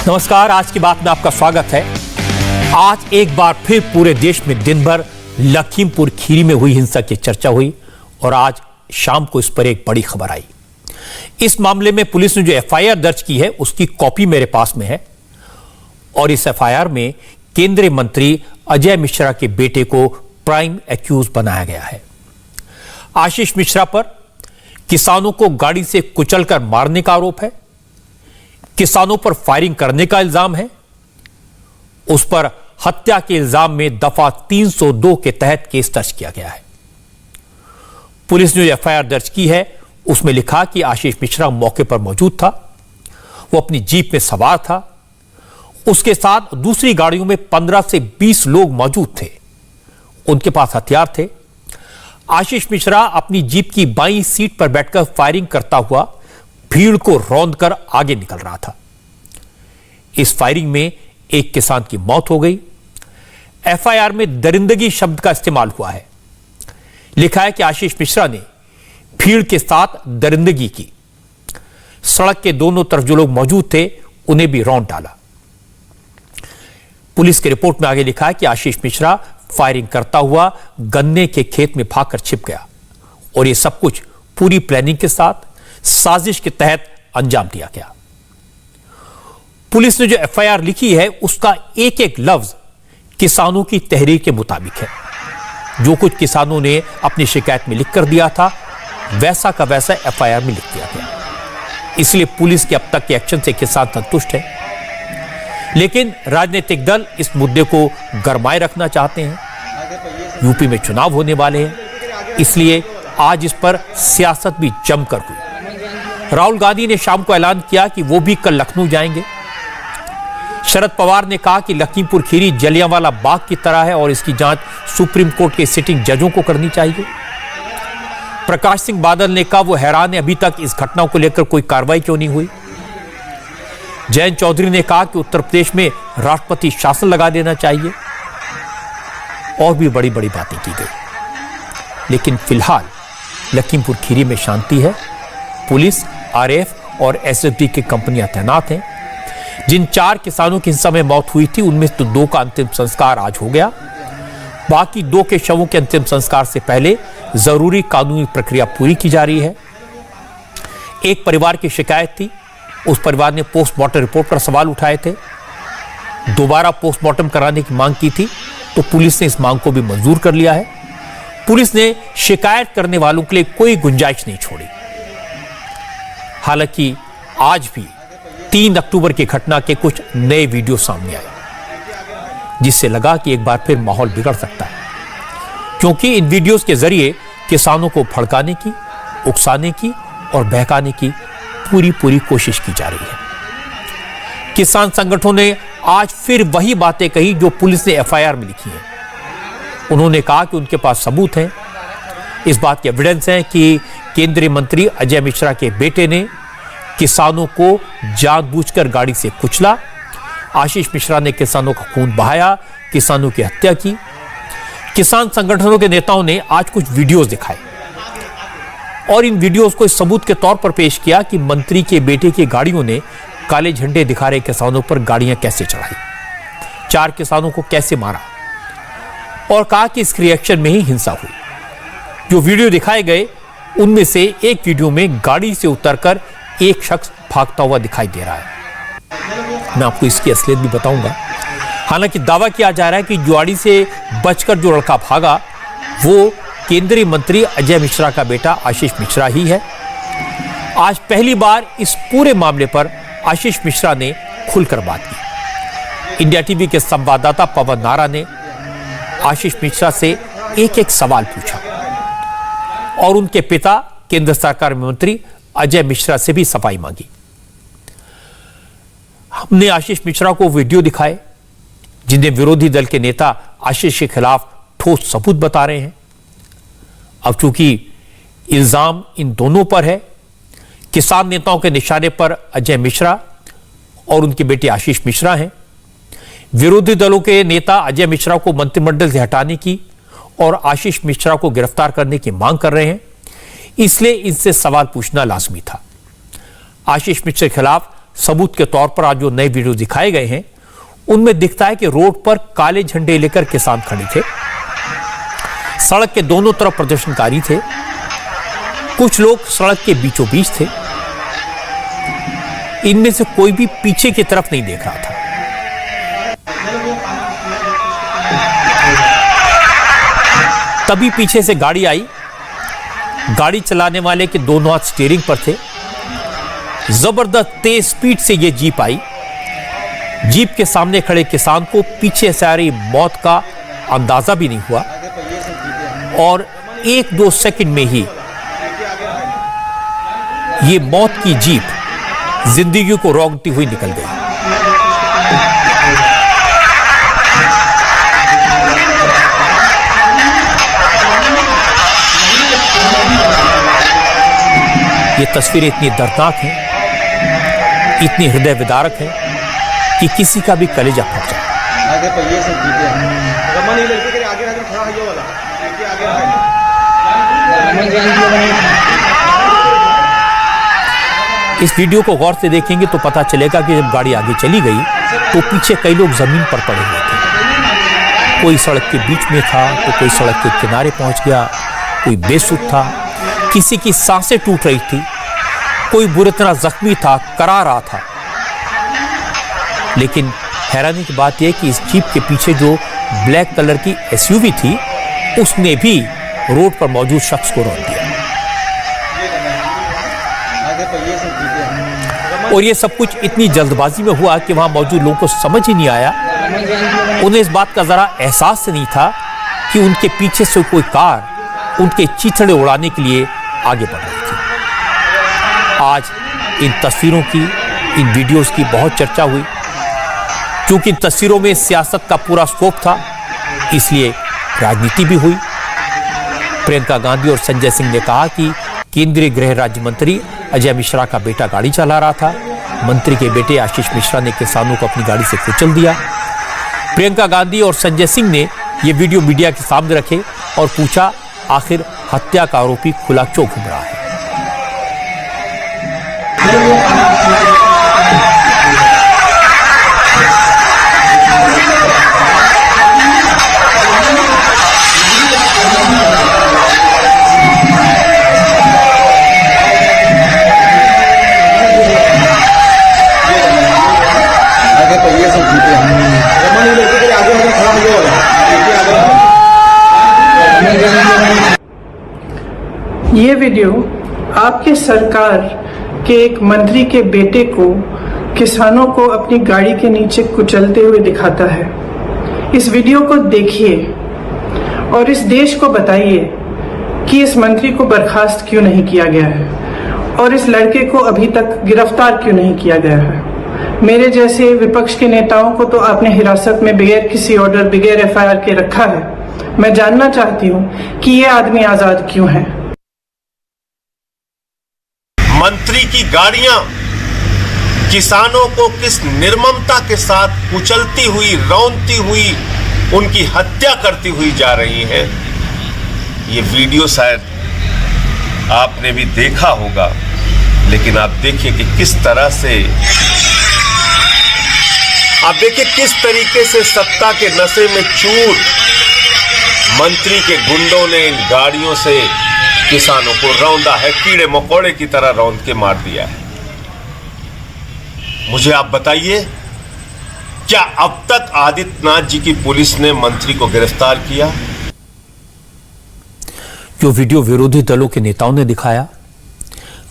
नमस्कार, आज की बात में आपका स्वागत है। आज एक बार फिर पूरे देश में दिन भर लखीमपुर खीरी में हुई हिंसा की चर्चा हुई और आज शाम को इस पर एक बड़ी खबर आई। इस मामले में पुलिस ने जो एफआईआर दर्ज की है उसकी कॉपी मेरे पास में है और इस एफआईआर में केंद्रीय मंत्री अजय मिश्रा के बेटे को प्राइम एक्यूज बनाया गया है। आशीष मिश्रा पर किसानों को गाड़ी से कुचलकर मारने का आरोप है, किसानों पर फायरिंग करने का इल्जाम है, उस पर हत्या के इल्जाम में दफा 302 के तहत केस दर्ज किया गया है। पुलिस ने जो एफआईआर दर्ज की है उसमें लिखा कि आशीष मिश्रा मौके पर मौजूद था, वो अपनी जीप में सवार था, उसके साथ दूसरी गाड़ियों में 15 से 20 लोग मौजूद थे, उनके पास हथियार थे। आशीष मिश्रा अपनी जीप की बाईं सीट पर बैठकर फायरिंग करता हुआ भीड़ को रौंदकर आगे निकल रहा था। इस फायरिंग में एक किसान की मौत हो गई। एफआईआर में दरिंदगी शब्द का इस्तेमाल हुआ है। लिखा है कि आशीष मिश्रा ने भीड़ के साथ दरिंदगी की, सड़क के दोनों तरफ जो लोग मौजूद थे उन्हें भी रौंद डाला। पुलिस की रिपोर्ट में आगे लिखा है कि आशीष मिश्रा फायरिंग करता हुआ गन्ने के खेत में भागकर छिप गया और यह सब कुछ पूरी प्लानिंग के साथ साजिश के तहत अंजाम दिया गया। पुलिस ने जो एफआईआर लिखी है उसका एक एक लफ्ज किसानों की तहरीर के मुताबिक है। जो कुछ किसानों ने अपनी शिकायत में लिखकर दिया था वैसा का वैसा एफआईआर में लिख दिया गया। इसलिए पुलिस के अब तक के एक्शन से किसान संतुष्ट है, लेकिन राजनीतिक दल इस मुद्दे को गरमाए रखना चाहते हैं। यूपी में चुनाव होने वाले हैं, इसलिए आज इस पर सियासत भी जमकर हुई। राहुल गांधी ने शाम को ऐलान किया कि वो भी कल लखनऊ जाएंगे। शरद पवार ने कहा कि लखीमपुर खीरी जलियांवाला बाग की तरह है और इसकी जांच सुप्रीम कोर्ट के सिटिंग जजों को करनी चाहिए। प्रकाश सिंह बादल ने कहा वो हैरान है अभी तक इस घटना को लेकर कोई कार्रवाई क्यों नहीं हुई। जयंत चौधरी ने कहा कि उत्तर प्रदेश में राष्ट्रपति शासन लगा देना चाहिए और भी बड़ी बड़ी बातें की गई। लेकिन फिलहाल लखीमपुर खीरी में शांति है। पुलिस, आरएएफ और एसएसबी की कंपनियां तैनात हैं। जिन 4 किसानों की हिंसा में मौत हुई थी उनमें तो 2 का अंतिम संस्कार आज हो गया। बाकी 2 के शवों के अंतिम संस्कार से पहले जरूरी कानूनी प्रक्रिया पूरी की जा रही है। एक परिवार की शिकायत थी, उस परिवार ने पोस्टमार्टम रिपोर्ट पर सवाल उठाए थे, दोबारा पोस्टमार्टम कराने की मांग की थी, तो पुलिस ने इस मांग को भी मंजूर कर लिया है। पुलिस ने शिकायत करने वालों के लिए कोई गुंजाइश नहीं छोड़ी। हालांकि आज भी 3 अक्टूबर की घटना के कुछ नए वीडियो सामने आए, जिससे लगा कि एक बार फिर माहौल बिगड़ सकता है, क्योंकि इन वीडियोस के जरिए किसानों को भड़काने की, उकसाने की और बहकाने की पूरी कोशिश की जा रही है। किसान संगठनों ने आज फिर वही बातें कही जो पुलिस ने एफआईआर में लिखी हैं। उन्होंने कहा कि उनके पास सबूत हैं, इस बात के एविडेंस हैं कि केंद्रीय मंत्री अजय मिश्रा के बेटे ने किसानों को जानबूझकर गाड़ी से कुचला, आशीष मिश्रा ने किसानों का खून बहाया, किसानों की हत्या की। किसान संगठनों के नेताओं ने आज कुछ वीडियोस दिखाए और इन वीडियोस को इस सबूत के तौर पर पेश किया कि मंत्री के बेटे की गाड़ियों ने काले झंडे दिखा रहे किसानों पर गाड़ियां कैसे चढ़ाई, 4 किसानों को कैसे मारा और कहा कि इस रिएक्शन में ही हिंसा हुई। जो वीडियो दिखाए गए उनमें से एक वीडियो में गाड़ी से उतरकर एक शख्स भागता हुआ दिखाई दे रहा है। मैं आपको इसकी असलियत भी बताऊंगा। हालांकि दावा किया जा रहा है कि जुआड़ी से बचकर जो लड़का भागा वो केंद्रीय मंत्री अजय मिश्रा का बेटा आशीष मिश्रा ही है। आज पहली बार इस पूरे मामले पर आशीष मिश्रा ने खुलकर बात की। इंडिया टीवी के संवाददाता पवन नारा ने आशीष मिश्रा से एक एक सवाल पूछा और उनके पिता केंद्र सरकार में मंत्री अजय मिश्रा से भी सफाई मांगी। हमने आशीष मिश्रा को वीडियो दिखाए जिन्हें विरोधी दल के नेता आशीष के खिलाफ ठोस सबूत बता रहे हैं। अब चूंकि इल्जाम इन दोनों पर है, किसान नेताओं के निशाने पर अजय मिश्रा और उनके बेटे आशीष मिश्रा हैं। विरोधी दलों के नेता अजय मिश्रा को मंत्रिमंडल से हटाने की और आशीष मिश्रा को गिरफ्तार करने की मांग कर रहे हैं, इसलिए इनसे सवाल पूछना लाजमी था। आशीष मिश्रा के खिलाफ सबूत के तौर पर आज जो नए वीडियो दिखाए गए हैं उनमें दिखता है कि रोड पर काले झंडे लेकर किसान खड़े थे। सड़क के दोनों तरफ प्रदर्शनकारी थे। कुछ लोग सड़क के बीचों बीच थे। इनमें से कोई भी पीछे की तरफ नहीं देख रहा था। तभी पीछे से गाड़ी आई। गाड़ी चलाने वाले के दोनों हाथ स्टीयरिंग पर थे। जबरदस्त तेज स्पीड से यह जीप आई। जीप के सामने खड़े किसान को पीछे से आ रही मौत का अंदाजा भी नहीं हुआ और 1-2 सेकंड में ही ये मौत की जीप जिंदगी को रोकती हुई निकल गई। ये तस्वीरें इतनी दर्दनाक हैं, इतनी हृदय विदारक है कि किसी का भी कलेजा फट जाए। आगे पहिए से जीते रमन ही लड़के के आगे आगे खड़ा है ये वाला इनके आगे इस वीडियो को गौर से देखेंगे तो पता चलेगा कि जब गाड़ी आगे चली गई तो पीछे कई लोग जमीन पर पड़े हुए थे। कोई सड़क के बीच में था तो कोई सड़क के किनारे पहुंच गया, कोई बेसुध था, किसी की सांसें टूट रही थी, कोई बुरी तरह जख्मी था, करा रहा था। लेकिन हैरानी की बात यह कि इस जीप के पीछे जो ब्लैक कलर की एसयूवी थी उसने भी रोड पर मौजूद शख्स को रोक दिया। और ये सब कुछ इतनी जल्दबाजी में हुआ कि वहां मौजूद लोगों को समझ ही नहीं आया। उन्हें इस बात का जरा एहसास नहीं था कि उनके पीछे से कोई कार उनके चीथड़े उड़ाने के लिए आगे बढ़ रही थी। आज इन तस्वीरों की, इन वीडियोस की बहुत चर्चा हुई। क्योंकि इन तस्वीरों में सियासत का पूरा स्कोप था, इसलिए राजनीति भी हुई। प्रियंका गांधी और संजय सिंह ने कहा कि केंद्रीय गृह राज्य मंत्री अजय मिश्रा का बेटा गाड़ी चला रहा था। मंत्री के बेटे आशीष मिश्रा ने किसानों को अपनी गाड़ी से कुचल दिया। प्रियंका गांधी और संजय सिंह ने यह वीडियो मीडिया के सामने रखे और पूछा, आखिर हत्या का आरोपी खुला क्यों घूम रहा है? ये वीडियो आपके सरकार के एक मंत्री के बेटे को किसानों को अपनी गाड़ी के नीचे कुचलते हुए दिखाता है। इस वीडियो को देखिए और इस देश को बताइए कि इस मंत्री को बर्खास्त क्यों नहीं किया गया है और इस लड़के को अभी तक गिरफ्तार क्यों नहीं किया गया है। मेरे जैसे विपक्ष के नेताओं को तो आपने हिरासत में बगैर किसी ऑर्डर, बगैर एफआईआर के रखा है। मैं जानना चाहती हूँ कि ये आदमी आजाद क्यों है। मंत्री की गाड़ियां किसानों को किस निर्ममता के साथ कुचलती हुई, रौंदती हुई, उनकी हत्या करती हुई जा रही हैं। ये वीडियो शायद आपने भी देखा होगा, लेकिन आप देखिए कि किस तरह से, आप देखिए किस तरीके से सत्ता के नशे में चूर मंत्री के गुंडों ने इन गाड़ियों से किसानों को रौंदा है, कीड़े मकोड़े की तरह रौंद के मार दिया है। मुझे आप बताइए, क्या अब तक आदित्यनाथ जी की पुलिस ने मंत्री को गिरफ्तार किया? जो वीडियो विरोधी दलों के नेताओं ने दिखाया,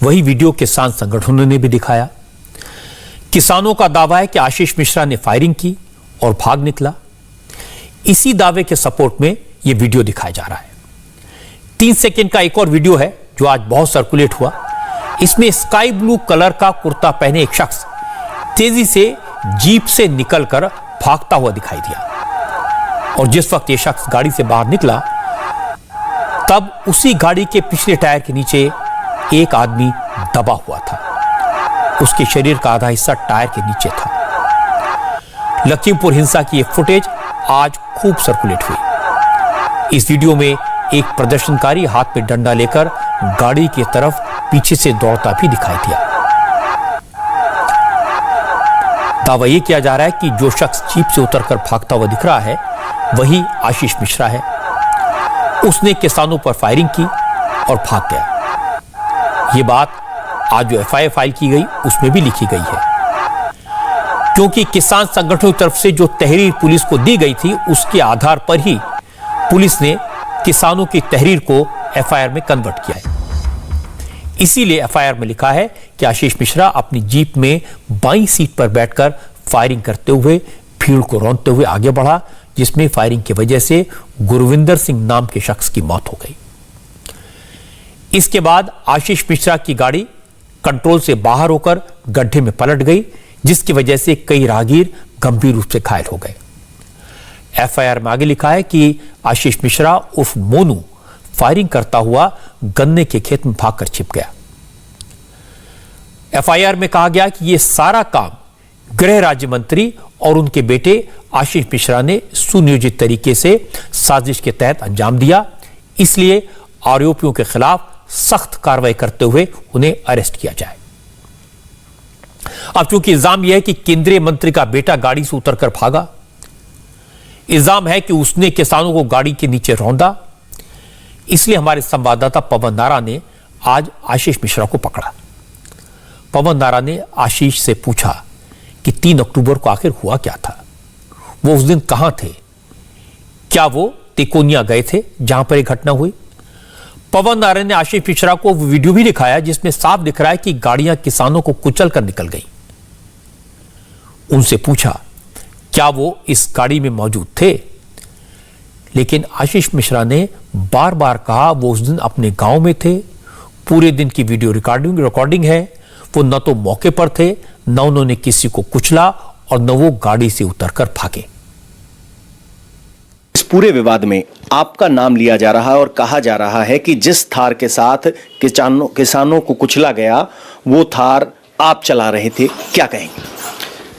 वही वीडियो किसान संगठनों ने भी दिखाया। किसानों का दावा है कि आशीष मिश्रा ने फायरिंग की और भाग निकला। इसी दावे के सपोर्ट में यह वीडियो दिखाया जा रहा है। 3 सेकंड का एक और वीडियो है जो आज बहुत सर्कुलेट हुआ। इसमें स्काई ब्लू कलर का कुर्ता पहने एक शख्स तेजी से जीप से निकलकर भागता हुआ दिखाई दिया और जिस वक्त यह शख्स गाड़ी से बाहर निकला तब उसी गाड़ी के पिछले टायर के नीचे एक आदमी दबा हुआ था। उसके शरीर का आधा हिस्सा टायर के नीचे था। लखीमपुर हिंसा की यह फुटेज आज खूब सर्कुलेट हुई। इस वीडियो में एक प्रदर्शनकारी हाथ में डंडा लेकर गाड़ी की तरफ पीछे से दौड़ता भी दिखाई दिया। दावा यह किया जा रहा है कि जो शख्स जीप से उतरकर भागता हुआ दिख रहा है वही आशीष मिश्रा है। उसने किसानों पर फायरिंग की और भाग गया। ये बात आज जो एफआईआर फाइल की गई उसमें भी लिखी गई है, क्योंकि किसान संगठनों की तरफ से जो तहरीर पुलिस को दी गई थी उसके आधार पर ही पुलिस ने किसानों की तहरीर को एफआईआर में कन्वर्ट किया है। इसीलिए एफआईआर में लिखा है कि आशीष मिश्रा अपनी जीप में बाईं सीट पर बैठकर फायरिंग करते हुए भीड़ को रौंदते हुए आगे बढ़ा, जिसमें फायरिंग की वजह से गुरविंदर सिंह नाम के शख्स की मौत हो गई। इसके बाद आशीष मिश्रा की गाड़ी कंट्रोल से बाहर होकर गड्ढे में पलट गई, जिसकी वजह से कई राहगीर गंभीर रूप से घायल हो गए। एफआईआर में आगे लिखा है कि आशीष मिश्रा उर्फ मोनू फायरिंग करता हुआ गन्ने के खेत में भागकर छिप गया। एफआईआर में कहा गया कि यह सारा काम गृह राज्य मंत्री और उनके बेटे आशीष मिश्रा ने सुनियोजित तरीके से साजिश के तहत अंजाम दिया, इसलिए आरोपियों के खिलाफ सख्त कार्रवाई करते हुए उन्हें अरेस्ट किया जाए। अब चूंकि इल्जाम यह है कि केंद्रीय मंत्री का बेटा गाड़ी से उतरकर भागा, इल्जाम है कि उसने किसानों को गाड़ी के नीचे रौंदा, इसलिए हमारे संवाददाता पवन नारा ने आज आशीष मिश्रा को पकड़ा। पवन नारा ने आशीष से पूछा कि 3 अक्टूबर को आखिर हुआ क्या था, वो उस दिन कहां थे, क्या वो तिकोनिया गए थे जहां पर यह घटना हुई। पवन नारा ने आशीष मिश्रा को वीडियो भी दिखाया जिसमें साफ दिख रहा है कि गाड़ियां किसानों को कुचल कर निकल गई। उनसे पूछा क्या वो इस गाड़ी में मौजूद थे, लेकिन आशीष मिश्रा ने बार बार कहा वो उस दिन अपने गांव में थे, पूरे दिन की वीडियो रिकॉर्डिंग है, वो न तो मौके पर थे, न उन्होंने किसी को कुचला और न वो गाड़ी से उतरकर भागे। इस पूरे विवाद में आपका नाम लिया जा रहा है और कहा जा रहा है कि जिस थार के साथ किसानों को कुचला गया वो थार आप चला रहे थे, क्या कहेंगे?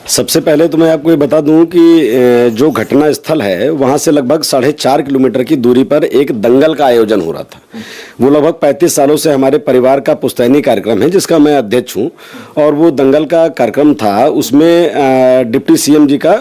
सबसे पहले तो मैं आपको ये बता दूं कि जो घटना स्थल है वहां से लगभग 4.5 किलोमीटर की दूरी पर एक दंगल का आयोजन हो रहा था। वो लगभग 35 सालों से हमारे परिवार का पुश्तैनी कार्यक्रम है जिसका मैं अध्यक्ष हूं, और वो दंगल का कार्यक्रम था, उसमें डिप्टी सीएम जी का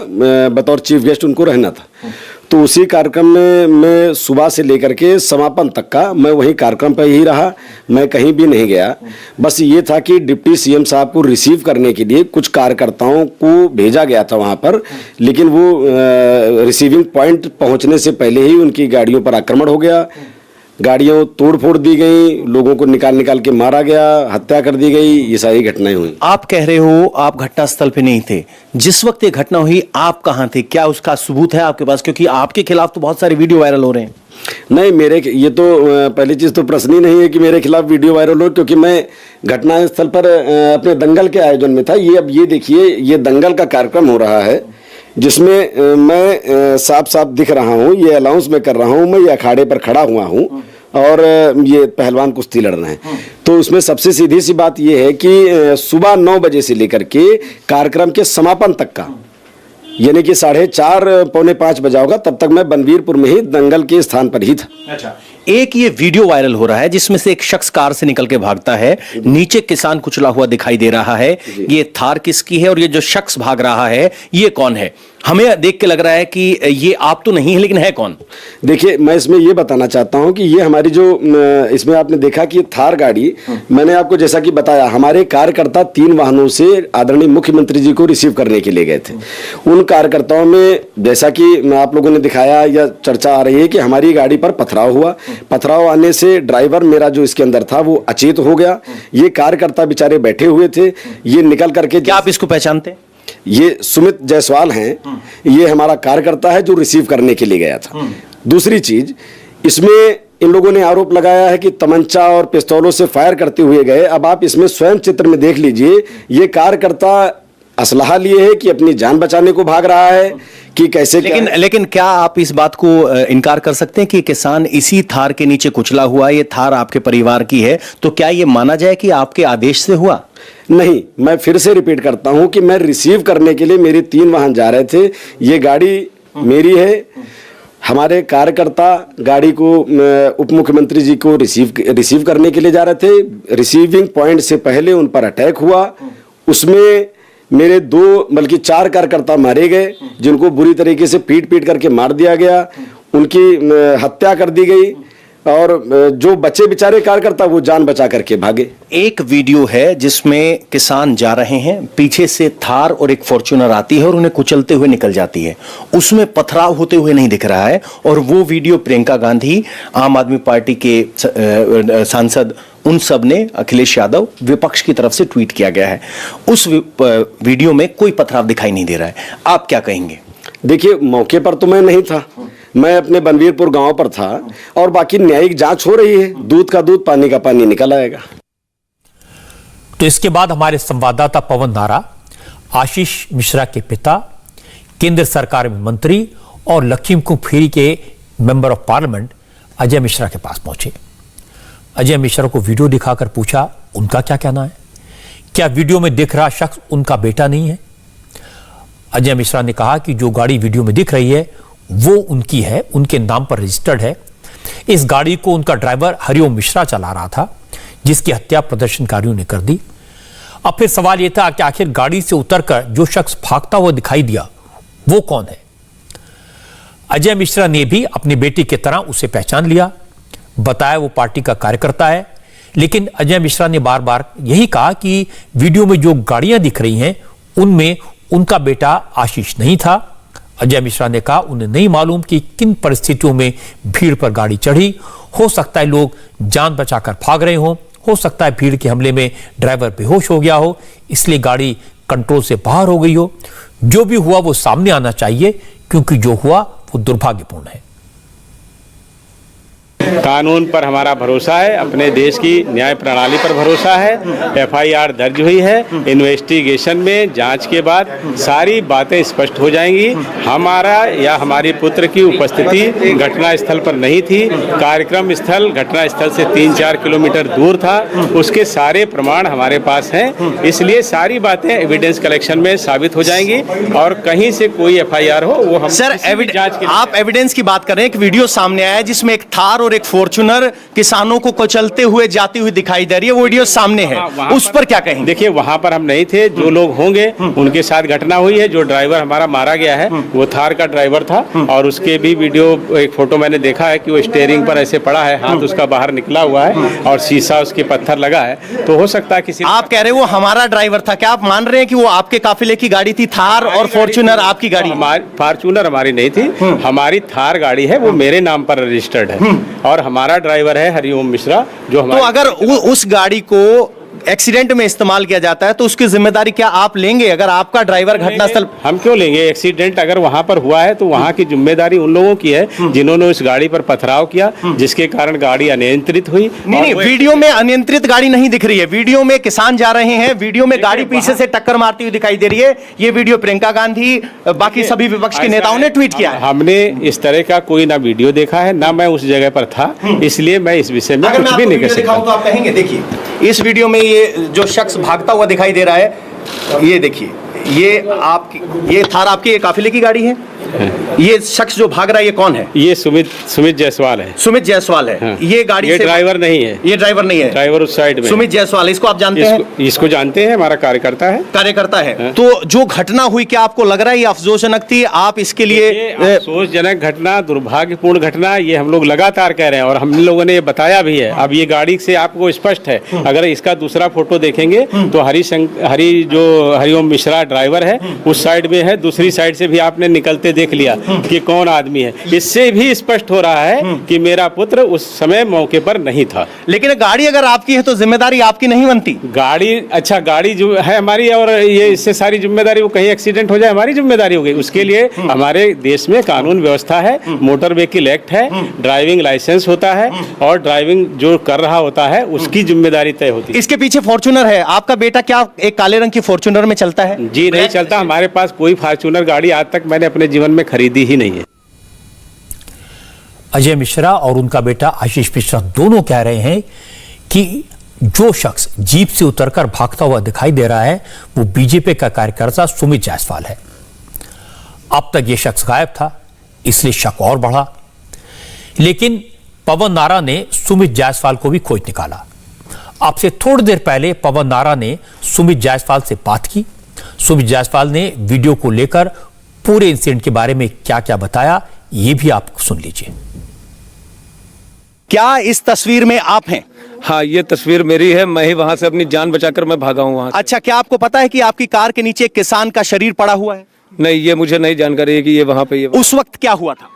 बतौर चीफ गेस्ट उनको रहना था। तो उसी कार्यक्रम में मैं सुबह से लेकर के समापन तक का मैं वही कार्यक्रम पर ही रहा, मैं कहीं भी नहीं गया। बस ये था कि डिप्टी सीएम साहब को रिसीव करने के लिए कुछ कार्यकर्ताओं को भेजा गया था वहाँ पर, लेकिन वो रिसीविंग पॉइंट पहुँचने से पहले ही उनकी गाड़ियों पर आक्रमण हो गया, गाड़ियों तोड़ फोड़ दी गई, लोगों को निकाल के मारा गया, हत्या कर दी गई, ये सारी घटनाएं हुई। आप कह रहे हो आप घटनास्थल पे नहीं थे, जिस वक्त ये घटना हुई आप कहां थे, क्या उसका सबूत है आपके पास? क्योंकि आपके खिलाफ तो बहुत सारे वीडियो वायरल हो रहे हैं। नहीं, मेरे ये तो पहली चीज तो प्रश्न ही नहीं है कि मेरे खिलाफ वीडियो वायरल हो, क्योंकि मैं घटनास्थल पर अपने दंगल के आयोजन में था। ये अब ये देखिए, ये दंगल का कार्यक्रम हो रहा है जिसमें मैं साफ साफ दिख रहा हूँ, ये अनाउंस में कर रहा हूँ, मैं ये अखाड़े पर खड़ा हुआ हूँ और ये पहलवान कुश्ती लड़ रहे हैं। तो उसमें सबसे सीधी सी बात ये है कि सुबह 9 बजे से लेकर के कार्यक्रम के समापन तक का, यानी कि 4:30 पौने 5 बजा होगा, तब तक मैं बनवीरपुर में ही दंगल के स्थान पर ही था। अच्छा, एक ये वीडियो वायरल हो रहा है जिसमें से एक शख्स कार से निकल के भागता है, नीचे किसान कुचला हुआ दिखाई दे रहा है, ये थार किसकी है और ये जो शख्स भाग रहा है ये कौन है? हमें देख के लग रहा है कि ये आप तो नहीं है, लेकिन है कौन? देखिए, मैं इसमें ये बताना चाहता हूं कि ये हमारी जो इसमें आपने देखा कि थार गाड़ी, मैंने आपको जैसा कि बताया, हमारे कार्यकर्ता 3 वाहनों से आदरणीय मुख्यमंत्री जी को रिसीव करने के लिए गए थे। उन कार्यकर्ताओं में जैसा कि आप लोगों ने दिखाया या चर्चा आ रही है कि हमारी गाड़ी पर पथराव हुआ, पथराव आने से ड्राइवर मेरा जो इसके अंदर था वो अचेत हो गया। ये कार्यकर्ता बेचारे बैठे हुए थे, ये निकल करके, क्या आप इसको पहचानते हैं? ये सुमित जायसवाल हैं, ये हमारा कार्यकर्ता है जो रिसीव करने के लिए गया था। दूसरी चीज, इसमें इन लोगों ने आरोप लगाया है कि तमंचा और पिस्तौलों से फायर करते हुए गए। अब आप इसमें स्वयं चित्र में देख लीजिए, ये कार्यकर्ता असलहा लिए है कि अपनी जान बचाने को भाग रहा है कि कैसे। लेकिन क्या आप इस बात को इनकार कर सकते हैं कि किसान इसी थार के नीचे कुचला हुआ, ये थार आपके परिवार की है, तो क्या ये माना जाए कि आपके आदेश से हुआ? नहीं, मैं फिर से रिपीट करता हूं कि मैं रिसीव करने के लिए मेरे 3 वाहन जा रहे थे, ये गाड़ी मेरी है। हमारे कार्यकर्ता गाड़ी को उप मुख्यमंत्री जी को रिसीव करने के लिए जा रहे थे। रिसीविंग पॉइंट से पहले उन पर अटैक हुआ, उसमें मेरे 2 बल्कि 4 कार्यकर्ता मारे गए, जिनको बुरी तरीके से पीट करके मार दिया गया, उनकी हत्या कर दी गई, और जो बच्चे बेचारे कार्यकर्ता वो जान बचा करके भागे। एक वीडियो है जिसमें किसान जा रहे हैं, पीछे से थार और एक फॉर्च्यूनर आती है और उन्हें कुचलते हुए निकल जाती है, उसमें पथराव होते हुए नहीं दिख रहा है, और वो वीडियो प्रियंका गांधी, आम आदमी पार्टी के सांसद, उन सब ने, अखिलेश यादव, विपक्ष की तरफ से ट्वीट किया गया है। उस वीडियो में कोई पथराव दिखाई नहीं दे रहा है, आप क्या कहेंगे? देखिए, मौके पर तो मैं नहीं था, मैं अपने बनवीरपुर गांव पर था, और बाकी न्यायिक जांच हो रही है, दूध का दूध पानी का पानी निकल आएगा। तो इसके बाद हमारे संवाददाता पवन नारा आशीष मिश्रा के पिता, केंद्र सरकार में मंत्री और लखीमपुर खीरी के member of parliament Ajay Mishra के पास पहुंचे। अजय मिश्रा को वीडियो दिखाकर पूछा उनका क्या कहना है, क्या वीडियो में दिख रहा शख्स उनका बेटा नहीं है। अजय मिश्रा ने कहा कि जो गाड़ी वीडियो में दिख रही है वो उनकी है, उनके नाम पर रजिस्टर्ड है। इस गाड़ी को उनका ड्राइवर हरिओम मिश्रा चला रहा था, जिसकी हत्या प्रदर्शनकारियों ने कर दी। अब फिर सवाल यह था कि आखिर गाड़ी से उतरकर जो शख्स भागता हुआ दिखाई दिया वो कौन है। अजय मिश्रा ने भी अपने बेटे की तरह उसे पहचान लिया, बताया वो पार्टी का कार्यकर्ता है। लेकिन अजय मिश्रा ने बार बार यही कहा कि वीडियो में जो गाड़ियां दिख रही हैं उनमें उनका बेटा आशीष नहीं था। अजय मिश्रा ने कहा उन्हें नहीं मालूम कि किन परिस्थितियों में भीड़ पर गाड़ी चढ़ी, हो सकता है लोग जान बचाकर भाग रहे हों, हो सकता है भीड़ के हमले में ड्राइवर बेहोश हो गया हो, इसलिए गाड़ी कंट्रोल से बाहर हो गई हो। जो भी हुआ वो सामने आना चाहिए, क्योंकि जो हुआ वो दुर्भाग्यपूर्ण है। कानून पर हमारा भरोसा है, अपने देश की न्याय प्रणाली पर भरोसा है। एफआईआर दर्ज हुई है, इन्वेस्टिगेशन में जांच के बाद सारी बातें स्पष्ट हो जाएंगी। हमारा या हमारे पुत्र की उपस्थिति घटना स्थल पर नहीं थी, कार्यक्रम स्थल घटना स्थल से 3-4 किलोमीटर दूर था, उसके सारे प्रमाण हमारे पास हैं, इसलिए सारी बातें एविडेंस कलेक्शन में साबित हो जाएंगी। और कहीं से कोई एफआईआर हो वो हम सर आप एविडेंस की बात कर रहे हैं, एक वीडियो सामने आया है जिसमें एक थार और एक फॉर्च्यूनर किसानों को कुचलते हुए जाती हुई दिखाई दे रही है, वो वीडियो सामने है, उस पर क्या कहेंगे? देखिए, वहां पर हम नहीं थे, जो लोग होंगे उनके साथ घटना हुई है। जो ड्राइवर हमारा मारा गया है वो थार का ड्राइवर था, और उसके भी वीडियो, एक फोटो मैंने देखा है कि वो स्टीयरिंग पर ऐसे पड़ा है, हाथ उसका बाहर निकला हुआ है और शीशा उसके पत्थर लगा है, तो हो सकता है किसी। आप कह रहे हो वो हमारा ड्राइवर था, क्या आप मान रहे हैं कि वो आपके काफिले की गाड़ी थी, थार और फॉर्च्यूनर आपकी गाड़ी? फॉर्च्यूनर हमारी नहीं थी, हमारी थार गाड़ी है, वो मेरे नाम पर रजिस्टर्ड है, और हमारा ड्राइवर है हरिओम मिश्रा। जो तो अगर उस गाड़ी को एक्सीडेंट में इस्तेमाल किया जाता है तो उसकी जिम्मेदारी क्या आप लेंगे? अगर आपका ड्राइवर घटनास्थल, हम क्यों लेंगे? एक्सीडेंट अगर वहां पर हुआ है तो वहां की जिम्मेदारी उन लोगों की है जिन्होंने उस गाड़ी पर पथराव किया, जिसके कारण गाड़ी अनियंत्रित हुई। नहीं, वीडियो में अनियंत्रित गाड़ी नहीं दिख रही है, वीडियो में किसान जा रहे हैं, वीडियो में गाड़ी पीछे से टक्कर मारती हुई दिखाई दे रही है। ये वीडियो प्रियंका गांधी, बाकी सभी विपक्ष के नेताओं ने ट्वीट किया है। हमने इस तरह का कोई ना वीडियो देखा है, ना मैं उस जगह पर था, इसलिए मैं इस विषय में कुछ भी नहीं कह सकता। तो आप कहेंगे, देखिए इस वीडियो में ये जो शख्स भागता हुआ दिखाई दे रहा है, ये देखिए, ये थार आपके काफिले की गाड़ी है। ये शख्स जो भाग रहा है ये कौन है? ये सुमित जायसवाल है। सुमित जायसवाल है। हाँ। ये गाड़ी ये से ड्राइवर नहीं है। ये ड्राइवर नहीं है, ड्राइवर उस साइड में। सुमित जायसवाल, इसको आप जानते हैं? इसको जानते हैं, हमारा कार्यकर्ता है। कार्यकर्ता है। हाँ। तो जो घटना हुई, क्या आपको लग रहा है ये अफसोसजनक थी? आप इसके लिए अफसोसजनक घटना, दुर्भाग्यपूर्ण घटना, ये हम लोग लगातार कह रहे हैं और हम लोगों ने ये बताया भी है। अब ये गाड़ी से आपको स्पष्ट है, अगर इसका दूसरा फोटो देखेंगे तो हरिओम मिश्रा ड्राइवर है, उस साइड में है, दूसरी साइड से भी आपने निकलते देख लिया कि कौन आदमी है। इससे भी स्पष्ट हो रहा है कि मेरा पुत्र उस समय मौके पर नहीं था। लेकिन गाड़ी अगर आपकी है तो जिम्मेदारी आपकी नहीं बनती? गाड़ी जो है हमारी, और ये इससे सारी जिम्मेदारी, वो कहीं एक्सीडेंट हो जाए हमारी जिम्मेदारी हो गई। उसके लिए हमारे देश में कानून व्यवस्था है, मोटर व्हीकल एक्ट है, ड्राइविंग लाइसेंस होता है, और ड्राइविंग जो कर रहा होता है उसकी जिम्मेदारी तय होती है। इसके पीछे फॉर्च्यूनर है, आपका बेटा क्या एक काले रंग की फॉर्च्यूनर में चलता है? जी नहीं चलता, हमारे पास कोई फॉर्च्यूनर गाड़ी आज तक मैंने अपने जीवन में खरीदी ही नहीं है। अजय मिश्रा और उनका बेटा आशीष मिश्रा दोनों कह रहे हैं कि जो शख्स जीप से उतरकर भागता हुआ दिखाई दे रहा है वो बीजेपी का कार्यकर्ता सुमित जायसवाल है। अब तक यह शख्स गायब था, इसलिए शक और बढ़ा। लेकिन पवन नारा ने सुमित जायसवाल को भी खोज निकाला। अब से थोड़ी देर पहले पवन नारा ने सुमित जायसवाल से बात की। सुमित जायसवाल ने वीडियो को लेकर पूरे इंसिडेंट के बारे में क्या क्या बताया, ये भी आप सुन लीजिए। क्या इस तस्वीर में आप हैं? हाँ, ये तस्वीर मेरी है। मैं ही वहां से अपनी जान बचाकर मैं भागा हूँ वहां से। अच्छा, क्या आपको पता है कि आपकी कार के नीचे एक किसान का शरीर पड़ा हुआ है? नहीं, ये मुझे नहीं जानकारी है कि ये वहां पे उस वक्त क्या हुआ था?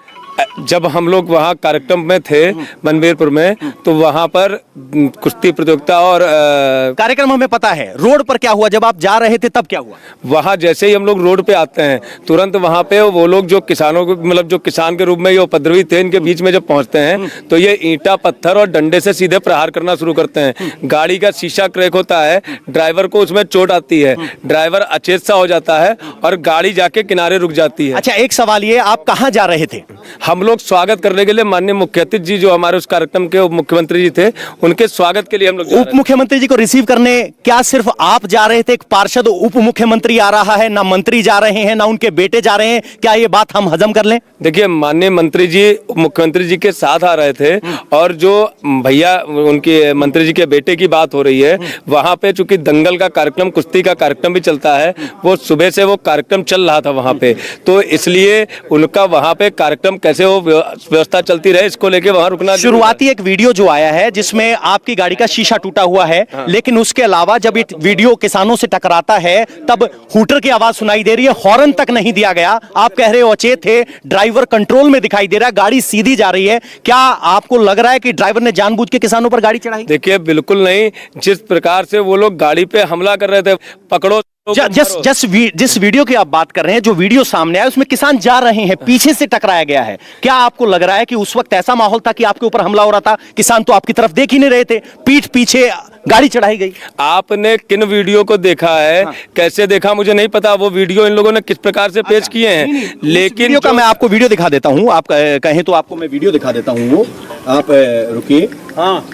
जब हम लोग वहाँ कार्यक्रम में थे मनवीरपुर में, तो वहाँ पर कुश्ती प्रतियोगिता और कार्यक्रम हमें पता है। रोड पर क्या हुआ? जब आप जा रहे थे तब क्या हुआ? वहाँ जैसे ही हम लोग रोड पे आते हैं, तुरंत वहाँ पे वो लोग जो किसानों को, मतलब जो किसान के रूप में ये उपद्रवी थे, इनके बीच में जब पहुँचते हैं तो ये ईंटा पत्थर और डंडे से सीधे प्रहार करना शुरू करते हैं। गाड़ी का शीशा क्रैक होता है, ड्राइवर को उसमें चोट आती है, ड्राइवर अचेत सा हो जाता है और गाड़ी जाके किनारे रुक जाती है। अच्छा, एक सवाल ये, आप कहाँ जा रहे थे? हम लोग स्वागत करने के लिए माननीय मुख्यमंत्री जी, जो हमारे उस कार्यक्रम के उप मुख्यमंत्री जी थे, उनके स्वागत के लिए हम लोग उप मुख्यमंत्री जी को रिसीव करने क्या सिर्फ आप जा रहे थे? एक पार्षद उप मुख्यमंत्री आ रहा है, ना मंत्री जा रहे हैं, ना उनके बेटे जा रहे हैं, क्या ये बात हम हजम कर लें? देखिए, माननीय मंत्री जी मुख्यमंत्री जी के साथ आ रहे थे, और जो भैया उनके मंत्री जी के बेटे की बात हो रही है, वहां पे चूंकि दंगल का कार्यक्रम, कुश्ती का कार्यक्रम भी चलता है, वो सुबह से वो कार्यक्रम चल रहा था वहां पे, तो इसलिए उनका वहां पे कार्यक्रम कैसे वो व्यवस्था चलती रहे, इसको लेके वहां रुकना। शुरुआती एक वीडियो जो आया है जिसमें आपकी गाड़ी का शीशा टूटा हुआ है, लेकिन उसके अलावा जब ये वीडियो किसानों से टकराता है तब हूटर की आवाज सुनाई दे रही है, हॉर्न तक नहीं दिया गया। आप कह रहे हो अचेत थे, ड्राइवर कंट्रोल में दिखाई दे रहा है, गाड़ी सीधी जा रही है। क्या आपको लग रहा है कि ड्राइवर ने जानबूझ के किसानों पर गाड़ी चढ़ाई? देखिए, बिल्कुल नहीं। जिस प्रकार से वो लोग गाड़ी पे हमला कर रहे थे, पकड़ो जिस वीडियो की आप बात कर रहे हैं, जो वीडियो सामने आया उसमें किसान जा रहे हैं, पीछे से टकराया गया है। क्या आपको लग रहा है कि उस वक्त ऐसा माहौल था कि आपके ऊपर हमला हो रहा था? किसान तो आपकी तरफ देख ही नहीं रहे थे, पीठ पीछे गाड़ी चढ़ाई गई। आपने किन वीडियो को देखा है? कैसे देखा मुझे नहीं पता। वो वीडियो इन लोगों ने किस प्रकार से पेश किए हैं, लेकिन वीडियो का मैं आपको वीडियो दिखा देता हूं। आप कहें तो आपको मैं वीडियो दिखा देता हूं। वो आप रुकिए। हाँ,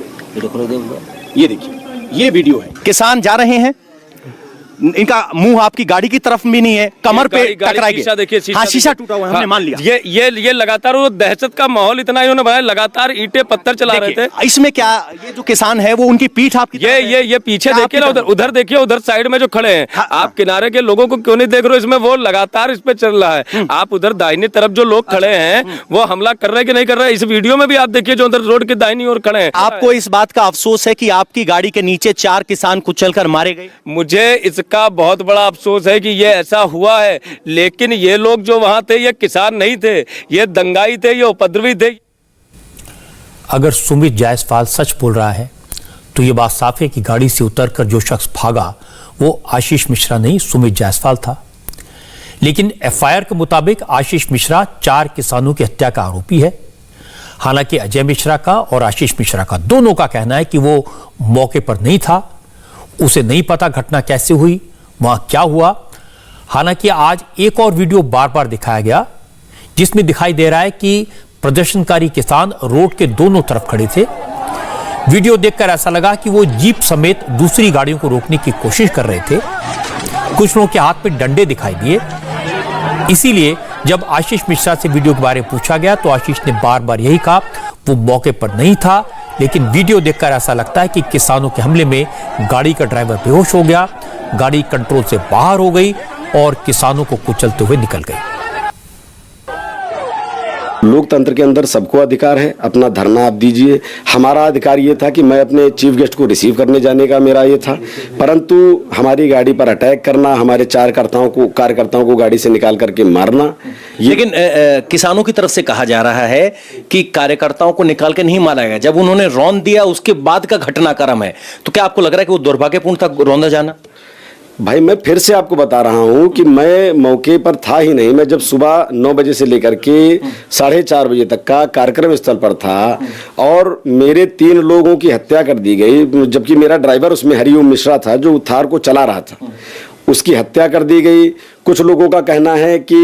ये देखिए, ये वीडियो है। किसान जा रहे हैं, इनका मुंह आपकी गाड़ी की तरफ भी नहीं है, कमर पे टकराई गई। देखिए, हाँ, शीशा टूटा हुआ है, हमने मान लिया। ये लगातार वो दहशत का माहौल इतना इन्होंने बनाया, लगातार ईंटें पत्थर चला रहे थे। इसमें क्या, ये जो किसान है वो उनकी पीठ आपकी ये पीछे देखिए ना, उधर देखिए, उधर साइड में जो खड़े हैं। आप किनारे के लोगों को क्यों नहीं देख रहे हो? इसमें वो लगातार इस पे चल रहा है। आप उधर दाहिनी तरफ जो लोग खड़े हैं, वो हमला कर रहे हैं कि नहीं कर रहे हैं? इस वीडियो में भी आप देखिए, जो उधर रोड के दाहिनी ओर खड़े हैं। आपको इस बात का अफसोस है कि आपकी गाड़ी के नीचे 4 किसान कुचलकर मारे गए? मुझे इसका बहुत बड़ा अफसोस है कि ये ऐसा हुआ है, लेकिन ये लोग जो वहां थे, ये किसान नहीं थे, ये दंगाई थे, ये उपद्रवी थे। अगर सुमित जायसवाल सच बोल रहा है तो ये बात साफ है कि गाड़ी से उतरकर जो शख्स भागा वो आशीष मिश्रा नहीं, सुमित जायसवाल था। लेकिन एफआईआर के मुताबिक आशीष मिश्रा 4 किसानों की हत्या का आरोपी है। हालांकि अजय मिश्रा का और आशीष मिश्रा का दोनों का कहना है कि वो मौके पर नहीं था, उसे नहीं पता घटना कैसे हुई, वहां क्या हुआ। हालांकि आज एक और वीडियो बार बार दिखाया गया जिसमें दिखाई दे रहा है कि प्रदर्शनकारी किसान रोड के दोनों तरफ खड़े थे। वीडियो देखकर ऐसा लगा कि वो जीप समेत दूसरी गाड़ियों को रोकने की कोशिश कर रहे थे। कुछ लोगों के हाथ में डंडे दिखाई दिए। इसीलिए जब आशीष मिश्रा से वीडियो के बारे में पूछा गया तो आशीष ने बार बार यही कहा, वो मौके पर नहीं था। लेकिन वीडियो देखकर ऐसा लगता है कि किसानों के हमले में गाड़ी का ड्राइवर बेहोश हो गया, गाड़ी कंट्रोल से बाहर हो गई और किसानों को कुचलते हुए निकल गई। लोकतंत्र के अंदर सबको अधिकार है, अपना धरना आप दीजिए। हमारा अधिकार ये था कि मैं अपने चीफ गेस्ट को रिसीव करने जाने का मेरा ये था, परंतु हमारी गाड़ी पर अटैक करना, हमारे 4 कार्यकर्ताओं को गाड़ी से निकाल करके मारना। लेकिन किसानों की तरफ से कहा जा रहा है कि कार्यकर्ताओं को निकाल के नहीं मारा गया, जब उन्होंने रौंद दिया उसके बाद का घटनाक्रम है। तो क्या आपको लग रहा है कि वो दुर्भाग्यपूर्ण था रौंदा जाना? भाई, मैं फिर से आपको बता रहा हूं कि मैं मौके पर था ही नहीं। मैं जब सुबह 9 बजे से लेकर के 4:30 बजे तक का कार्यक्रम स्थल पर था और मेरे 3 लोगों की हत्या कर दी गई, जबकि मेरा ड्राइवर उसमें हरिओम मिश्रा था जो थार को चला रहा था, उसकी हत्या कर दी गई। कुछ लोगों का कहना है कि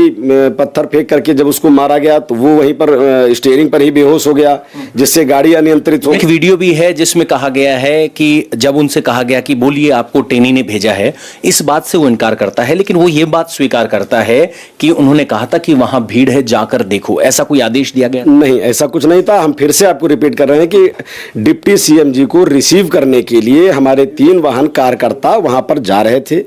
पत्थर फेंक करके जब उसको मारा गया तो वो वहीं पर स्टीयरिंग पर ही बेहोश हो गया, जिससे गाड़ी अनियंत्रित हो। एक वीडियो भी है जिसमें कहा गया है कि जब उनसे कहा गया कि बोलिए आपको टेनी ने भेजा है, इस बात से वो इनकार करता है, लेकिन वो ये बात स्वीकार करता है कि उन्होंने कहा था कि वहां भीड़ है, जाकर देखो। ऐसा कोई आदेश दिया गया? नहीं, ऐसा कुछ नहीं था। हम फिर से आपको रिपीट कर रहे हैं कि डिप्टी सीएम जी को रिसीव करने के लिए हमारे 3 वाहन कार्यकर्ता वहां पर जा रहे थे।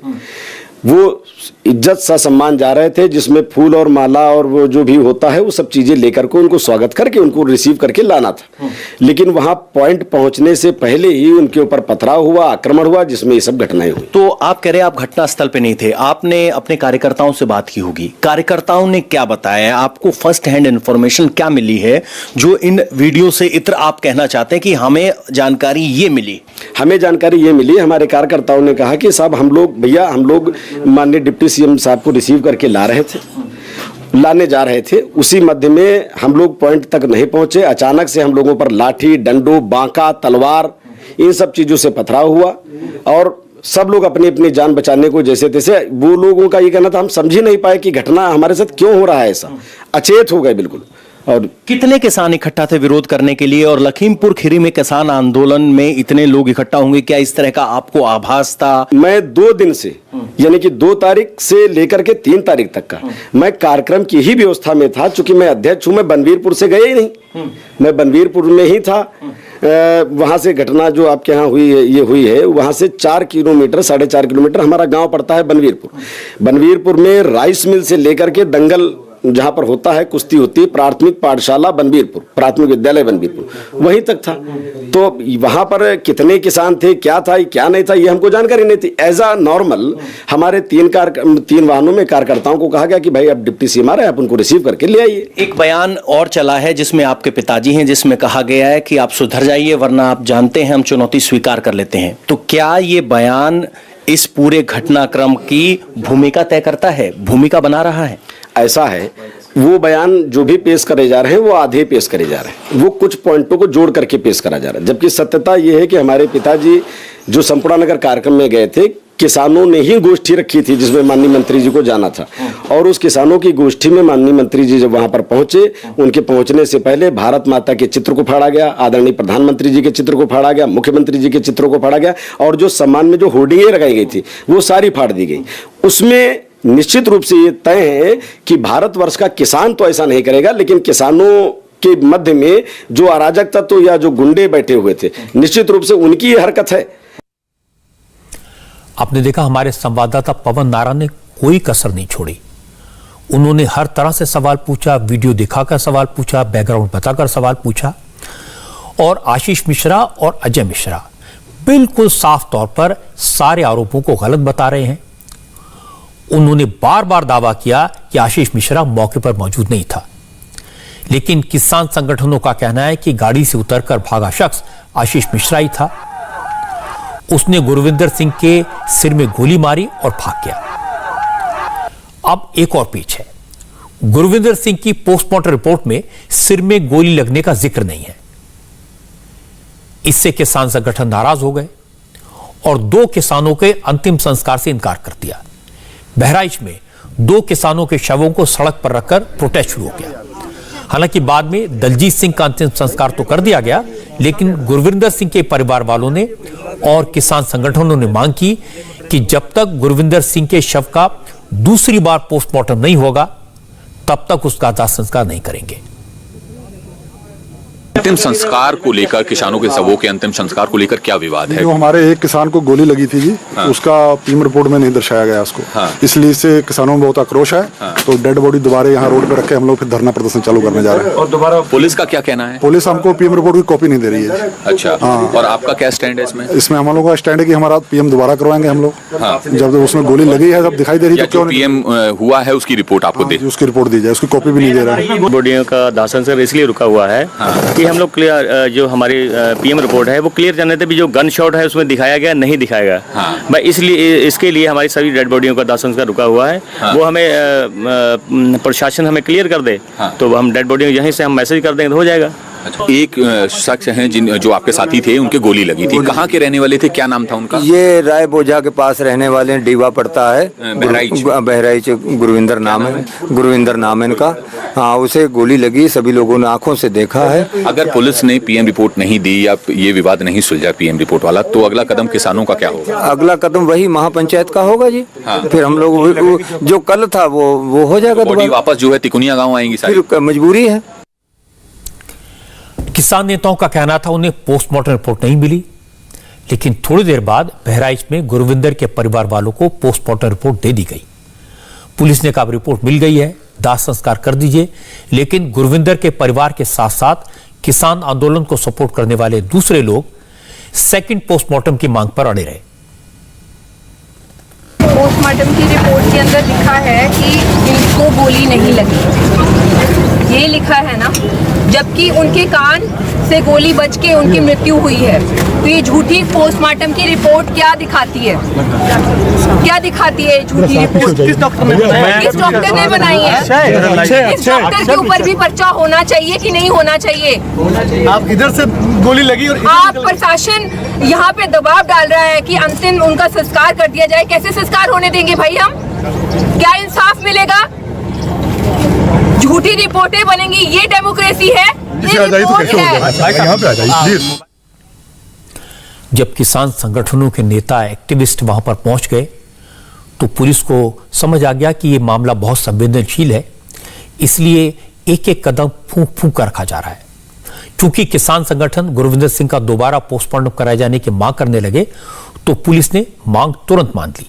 वो इज्जत सा सम्मान जा रहे थे, जिसमें फूल और माला और वो जो भी होता है वो सब चीजें लेकर के उनको स्वागत करके उनको रिसीव करके लाना था। लेकिन वहां पॉइंट पहुंचने से पहले ही उनके ऊपर पथराव हुआ, आक्रमण हुआ, जिसमें ये सब घटनाएं हुई। तो आप कह रहे हैं आप घटनास्थल पे नहीं थे, आपने अपने कार्यकर्ताओं से बात की होगी, कार्यकर्ताओं ने क्या बताया, आपको फर्स्ट हैंड इंफॉर्मेशन क्या मिली है जो इन वीडियो से इत्र आप कहना चाहते हैं कि हमें जानकारी ये मिली? हमें जानकारी ये मिली, हमारे कार्यकर्ताओं ने कहा कि साहब हम लोग माननीय डिप्टी सीएम साहब को रिसीव करके लाने जा रहे थे। उसी मध्य में हम लोग पॉइंट तक नहीं पहुंचे, अचानक से हम लोगों पर लाठी, डंडो, बांका, तलवार, इन सब चीजों से पथराव हुआ और सब लोग अपनी अपनी जान बचाने को जैसे तैसे, वो लोगों का ये कहना था हम समझ ही नहीं पाए कि घटना हमारे साथ क्यों हो रहा है, ऐसा अचेत हो गए बिल्कुल। और कितने किसान इकट्ठा थे विरोध करने के लिए, और लखीमपुर खीरी में किसान आंदोलन में इतने लोग इकट्ठा होंगे, क्या इस तरह का आपको आभास था? मैं 2 दिन से यानी कि 2 तारीख से लेकर के 3 तारीख तक का मैं कार्यक्रम की ही व्यवस्था में था। चूंकि मैं अध्यक्ष हूं, मैं बनवीरपुर से गया ही नहीं, मैं बनवीरपुर में ही था। वहां से घटना जो आपके यहाँ हुई है वहां से 4 किलोमीटर 4.5 किलोमीटर हमारा गांव पड़ता है बनवीरपुर में राइस मिल से लेकर के दंगल जहां पर होता है, कुश्ती होती है, प्राथमिक पाठशाला बनवीरपुर, प्राथमिक विद्यालय बनवीरपुर, वहीं तक था। तो वहां पर कितने किसान थे, क्या था क्या नहीं था, ये हमको जानकारी नहीं थी। एज अ नॉर्मल हमारे 3 वाहनों में कार्यकर्ताओं को कहा गया कि भाई अब डिप्टी सीएम आ रहे हैं, आप उनको रिसीव करके ले आइए। एक बयान और चला है जिसमें आपके पिताजी हैं, जिसमें कहा गया है कि आप सुधर जाइए वरना आप जानते हैं हम चुनौती स्वीकार कर लेते हैं। तो क्या ये बयान इस पूरे घटनाक्रम की भूमिका तय करता है, भूमिका बना रहा है? ऐसा है, वो बयान जो भी पेश करे जा रहे हैं वो आधे पेश करे जा रहे हैं, वो कुछ पॉइंटों को जोड़ करके पेश करा जा रहा है। जबकि सत्यता ये है कि हमारे पिताजी जो संपूर्ण नगर कार्यक्रम में गए थे, किसानों ने ही गोष्ठी रखी थी जिसमें माननीय मंत्री जी को जाना था, और उस किसानों की गोष्ठी में माननीय मंत्री जी जब वहां पर पहुंचे, उनके पहुंचने से पहले भारत माता के चित्र को फाड़ा गया, आदरणीय प्रधानमंत्री जी के चित्र को फाड़ा गया, मुख्यमंत्री जी के चित्रों को फाड़ा गया, और जो सम्मान में जो होर्डिंगें लगाई गई थी वो सारी फाड़ दी गई। उसमें निश्चित रूप से ये तय है कि भारतवर्ष का किसान तो ऐसा नहीं करेगा, लेकिन किसानों के मध्य में जो अराजक तत्व या जो गुंडे बैठे हुए थे, निश्चित रूप से उनकी ये हरकत है। आपने देखा हमारे संवाददाता पवन नारा ने कोई कसर नहीं छोड़ी। उन्होंने हर तरह से सवाल पूछा, वीडियो दिखाकर सवाल पूछा, बैकग्राउंड बताकर सवाल पूछा, और आशीष मिश्रा और अजय मिश्रा बिल्कुल साफ तौर पर सारे आरोपों को गलत बता रहे हैं। उन्होंने बार बार दावा किया कि आशीष मिश्रा मौके पर मौजूद नहीं था, लेकिन किसान संगठनों का कहना है कि गाड़ी से उतरकर भागा शख्स आशीष मिश्रा ही था। उसने गुरविंदर सिंह के सिर में गोली मारी और भाग गया। अब एक और पेच है, गुरविंदर सिंह की पोस्टमार्टम रिपोर्ट में सिर में गोली लगने का जिक्र नहीं है। इससे किसान संगठन नाराज हो गए और 2 किसानों के अंतिम संस्कार से इनकार कर दिया। बहराइच में 2 किसानों के शवों को सड़क पर रखकर प्रोटेस्ट शुरू हो गया। हालांकि बाद में दलजीत सिंह का अंतिम संस्कार तो कर दिया गया, लेकिन गुरविंदर सिंह के परिवार वालों ने और किसान संगठनों ने मांग की कि जब तक गुरविंदर सिंह के शव का दूसरी बार पोस्टमार्टम नहीं होगा, तब तक उसका दाह संस्कार नहीं करेंगे। अंतिम संस्कार को लेकर, किसानों के शवों के अंतिम संस्कार को लेकर क्या विवाद है? जो हमारे एक किसान को गोली लगी थी जी, उसका पीएम रिपोर्ट में नहीं दर्शाया गया उसको, इसलिए इससे किसानों में बहुत आक्रोश है। तो डेड बॉडी दोबारा यहाँ रोड पे रख के हम लोग फिर धरना प्रदर्शन चालू करने जा रहे हैं। और दोबारा पुलिस का क्या कहना है? पुलिस हमको पीएम रिपोर्ट की कॉपी नहीं दे रही है। अच्छा, और आपका क्या स्टैंड है इसमें? इसमें हम लोगों का स्टैंड है कि हमारा पीएम दोबारा करवाएंगे हम लोग। जब उसमें गोली लगी है, जब दिखाई दे रही है तो पीएम हुआ है उसकी रिपोर्ट आपको दे, उसकी रिपोर्ट दी जाए, उसकी कॉपी भी नहीं दे रहा है। बॉडियों का दाह संस्कार इसलिए रुका हुआ है कि हम लोग क्लियर, जो हमारी पीएम रिपोर्ट है वो क्लियर जानने थे भी जो गन शॉट है उसमें दिखाया गया नहीं दिखाया गया। भाई इसलिए इसके लिए हमारी सभी डेड बॉडियों का दाह संस्कार रुका हुआ है। वो हमें प्रशासन हमें क्लियर कर दे तो हम डेड बॉडियों यहीं से हम मैसेज कर देंगे तो हो जाएगा। एक शख्स हैं जो आपके साथी थे, उनके गोली लगी थी, कहाँ के रहने वाले थे, क्या नाम था उनका? ये राय बोझा के पास रहने वाले हैं, डीवा पड़ता है, बहराइच। गुरविंदर नाम है इनका। हाँ, उसे गोली लगी, सभी लोगों ने आंखों से देखा है। अगर पुलिस ने पीएम रिपोर्ट नहीं दी या ये विवाद नहीं सुलझा पीएम रिपोर्ट वाला, तो अगला कदम किसानों का क्या होगा? अगला कदम वही महापंचायत का होगा जी। फिर हम लोग जो कल था वो हो जाएगा। बॉडी वापस जो है तिकोनिया गाँव आएंगी, फिर मजबूरी है। किसान नेताओं का कहना था उन्हें पोस्टमार्टम रिपोर्ट नहीं मिली, लेकिन थोड़ी देर बाद बहराइच में गुरविंदर के परिवार वालों को पोस्टमार्टम रिपोर्ट दे दी गई। पुलिस ने कहा रिपोर्ट मिल गई है, दाह संस्कार कर दीजिए, लेकिन गुरविंदर के परिवार के साथ साथ किसान आंदोलन को सपोर्ट करने वाले दूसरे लोग सेकंड पोस्टमार्टम की मांग पर अड़े रहे। पोस्टमार्टम की रिपोर्ट के अंदर लिखा है कि इनको गोली नहीं लगी, ये लिखा है ना, जबकि उनके कान से गोली बज के उनकी मृत्यु हुई है। तो ये झूठी पोस्टमार्टम की रिपोर्ट क्या दिखाती है? क्या दिखाती है झूठी रिपोर्ट? किस डॉक्टर ने बनाई है? इस डॉक्टर के ऊपर भी पर्चा होना चाहिए कि नहीं होना चाहिए? आप इधर से गोली लगी और आप प्रशासन यहाँ पे दबाव डाल रहा है कि अंतिम उनका संस्कार कर दिया जाए। कैसे संस्कार होने देंगे भाई हम? क्या इंसाफ मिलेगा? झूठी रिपोर्टें बनेंगी, ये डेमोक्रेसी है? जब किसान संगठनों के नेता एक्टिविस्ट वहां पर पहुंच गए तो पुलिस को समझ आ गया कि यह मामला बहुत संवेदनशील है, इसलिए एक एक कदम फूंक फूंक कर रखा जा रहा है। क्योंकि किसान संगठन गुरविंदर सिंह का दोबारा पोस्टमार्टम कराए जाने की मांग करने लगे तो पुलिस ने मांग तुरंत मान ली।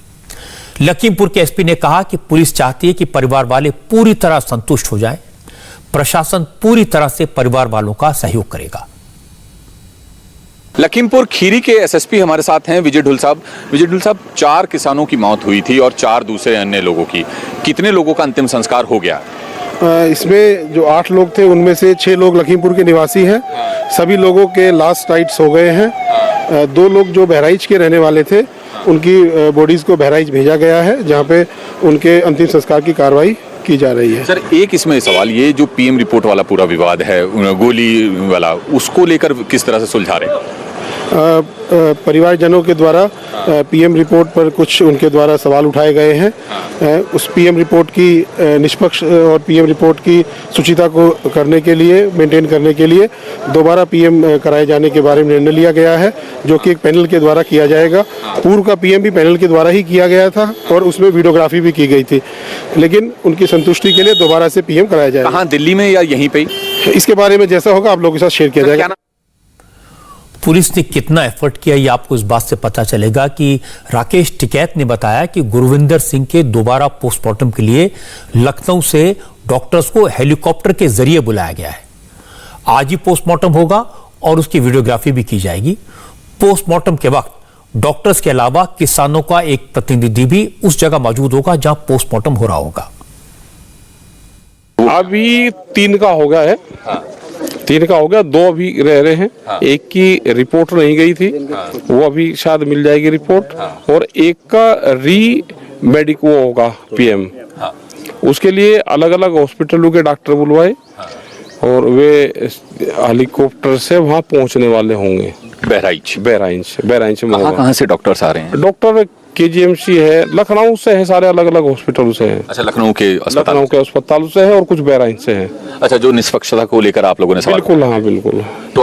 लखीमपुर के एसपी ने कहा कि पुलिस चाहती है कि परिवार वाले पूरी तरह संतुष्ट हो जाएं, प्रशासन पूरी तरह से परिवार वालों का सहयोग करेगा। लखीमपुर खीरी के एसएसपी हमारे साथ हैं विजय ढुल साहब। विजय ढुल साहब, 4 किसानों की मौत हुई थी और 4 दूसरे अन्य लोगों की, कितने लोगों का अंतिम संस्कार हो गया? इसमें जो 8 लोग थे उनमें से 6 लोग लखीमपुर के निवासी हैं। सभी लोगों के लास्ट राइट्स हो गए हैं। 2 लोग जो बहराइच के रहने वाले थे उनकी बॉडीज को बहराइच भेजा गया है, जहां पे उनके अंतिम संस्कार की कार्रवाई की जा रही है। सर, एक इसमें सवाल, ये जो पीएम रिपोर्ट वाला पूरा विवाद है, गोली वाला, उसको लेकर किस तरह से सुलझा रहे हैं? परिवारजनों के द्वारा पीएम रिपोर्ट पर कुछ उनके द्वारा सवाल उठाए गए हैं। उस पीएम रिपोर्ट की निष्पक्ष और पीएम रिपोर्ट की सुचिता को करने के लिए, मेंटेन करने के लिए दोबारा पीएम कराए जाने के बारे में निर्णय लिया गया है, जो कि एक पैनल के द्वारा किया जाएगा। पूर्व का पीएम भी पैनल के द्वारा ही किया गया था और उसमें वीडियोग्राफी भी की गई थी, लेकिन उनकी संतुष्टि के लिए दोबारा से पीएम कराया जाएगा। कहाँ, दिल्ली में या यहीं पे? इसके बारे में जैसा होगा आप लोगों के साथ शेयर किया जाएगा। पुलिस ने कितना एफर्ट किया ये आपको इस बात से पता चलेगा कि राकेश टिकैत ने बताया कि गुरविंदर सिंह के दोबारा पोस्टमार्टम के लिए लखनऊ से डॉक्टर्स को हेलीकॉप्टर के जरिए बुलाया गया है। आज ही पोस्टमार्टम होगा और उसकी वीडियोग्राफी भी की जाएगी। पोस्टमार्टम के वक्त डॉक्टर्स के अलावा किसानों का एक प्रतिनिधि भी उस जगह मौजूद होगा जहां पोस्टमार्टम हो रहा होगा। अभी 3 का हो गया है। 3 का हो गया, 2 अभी रह रहे हैं। एक की रिपोर्ट नहीं गई थी, वो अभी शायद मिल जाएगी रिपोर्ट, और एक का री मेडिको होगा पीएम। उसके लिए अलग अलग हॉस्पिटलों के डॉक्टर बुलवाए और वे हेलीकॉप्टर से वहाँ पहुँचने वाले होंगे। बहराइच में कहाँ से डॉक्टर्स आ रहे हैं? डॉक्टर केजीएमसी है, लखनऊ से है, सारे अलग अलग हॉस्पिटलों से हैं। अच्छा, लखनऊ के अस्पतालों से है और कुछ बहराइच से है। अच्छा, जो निष्पक्षता को लेकर आप लोगों ने सवाल? बिल्कुल, हाँ बिल्कुल। तो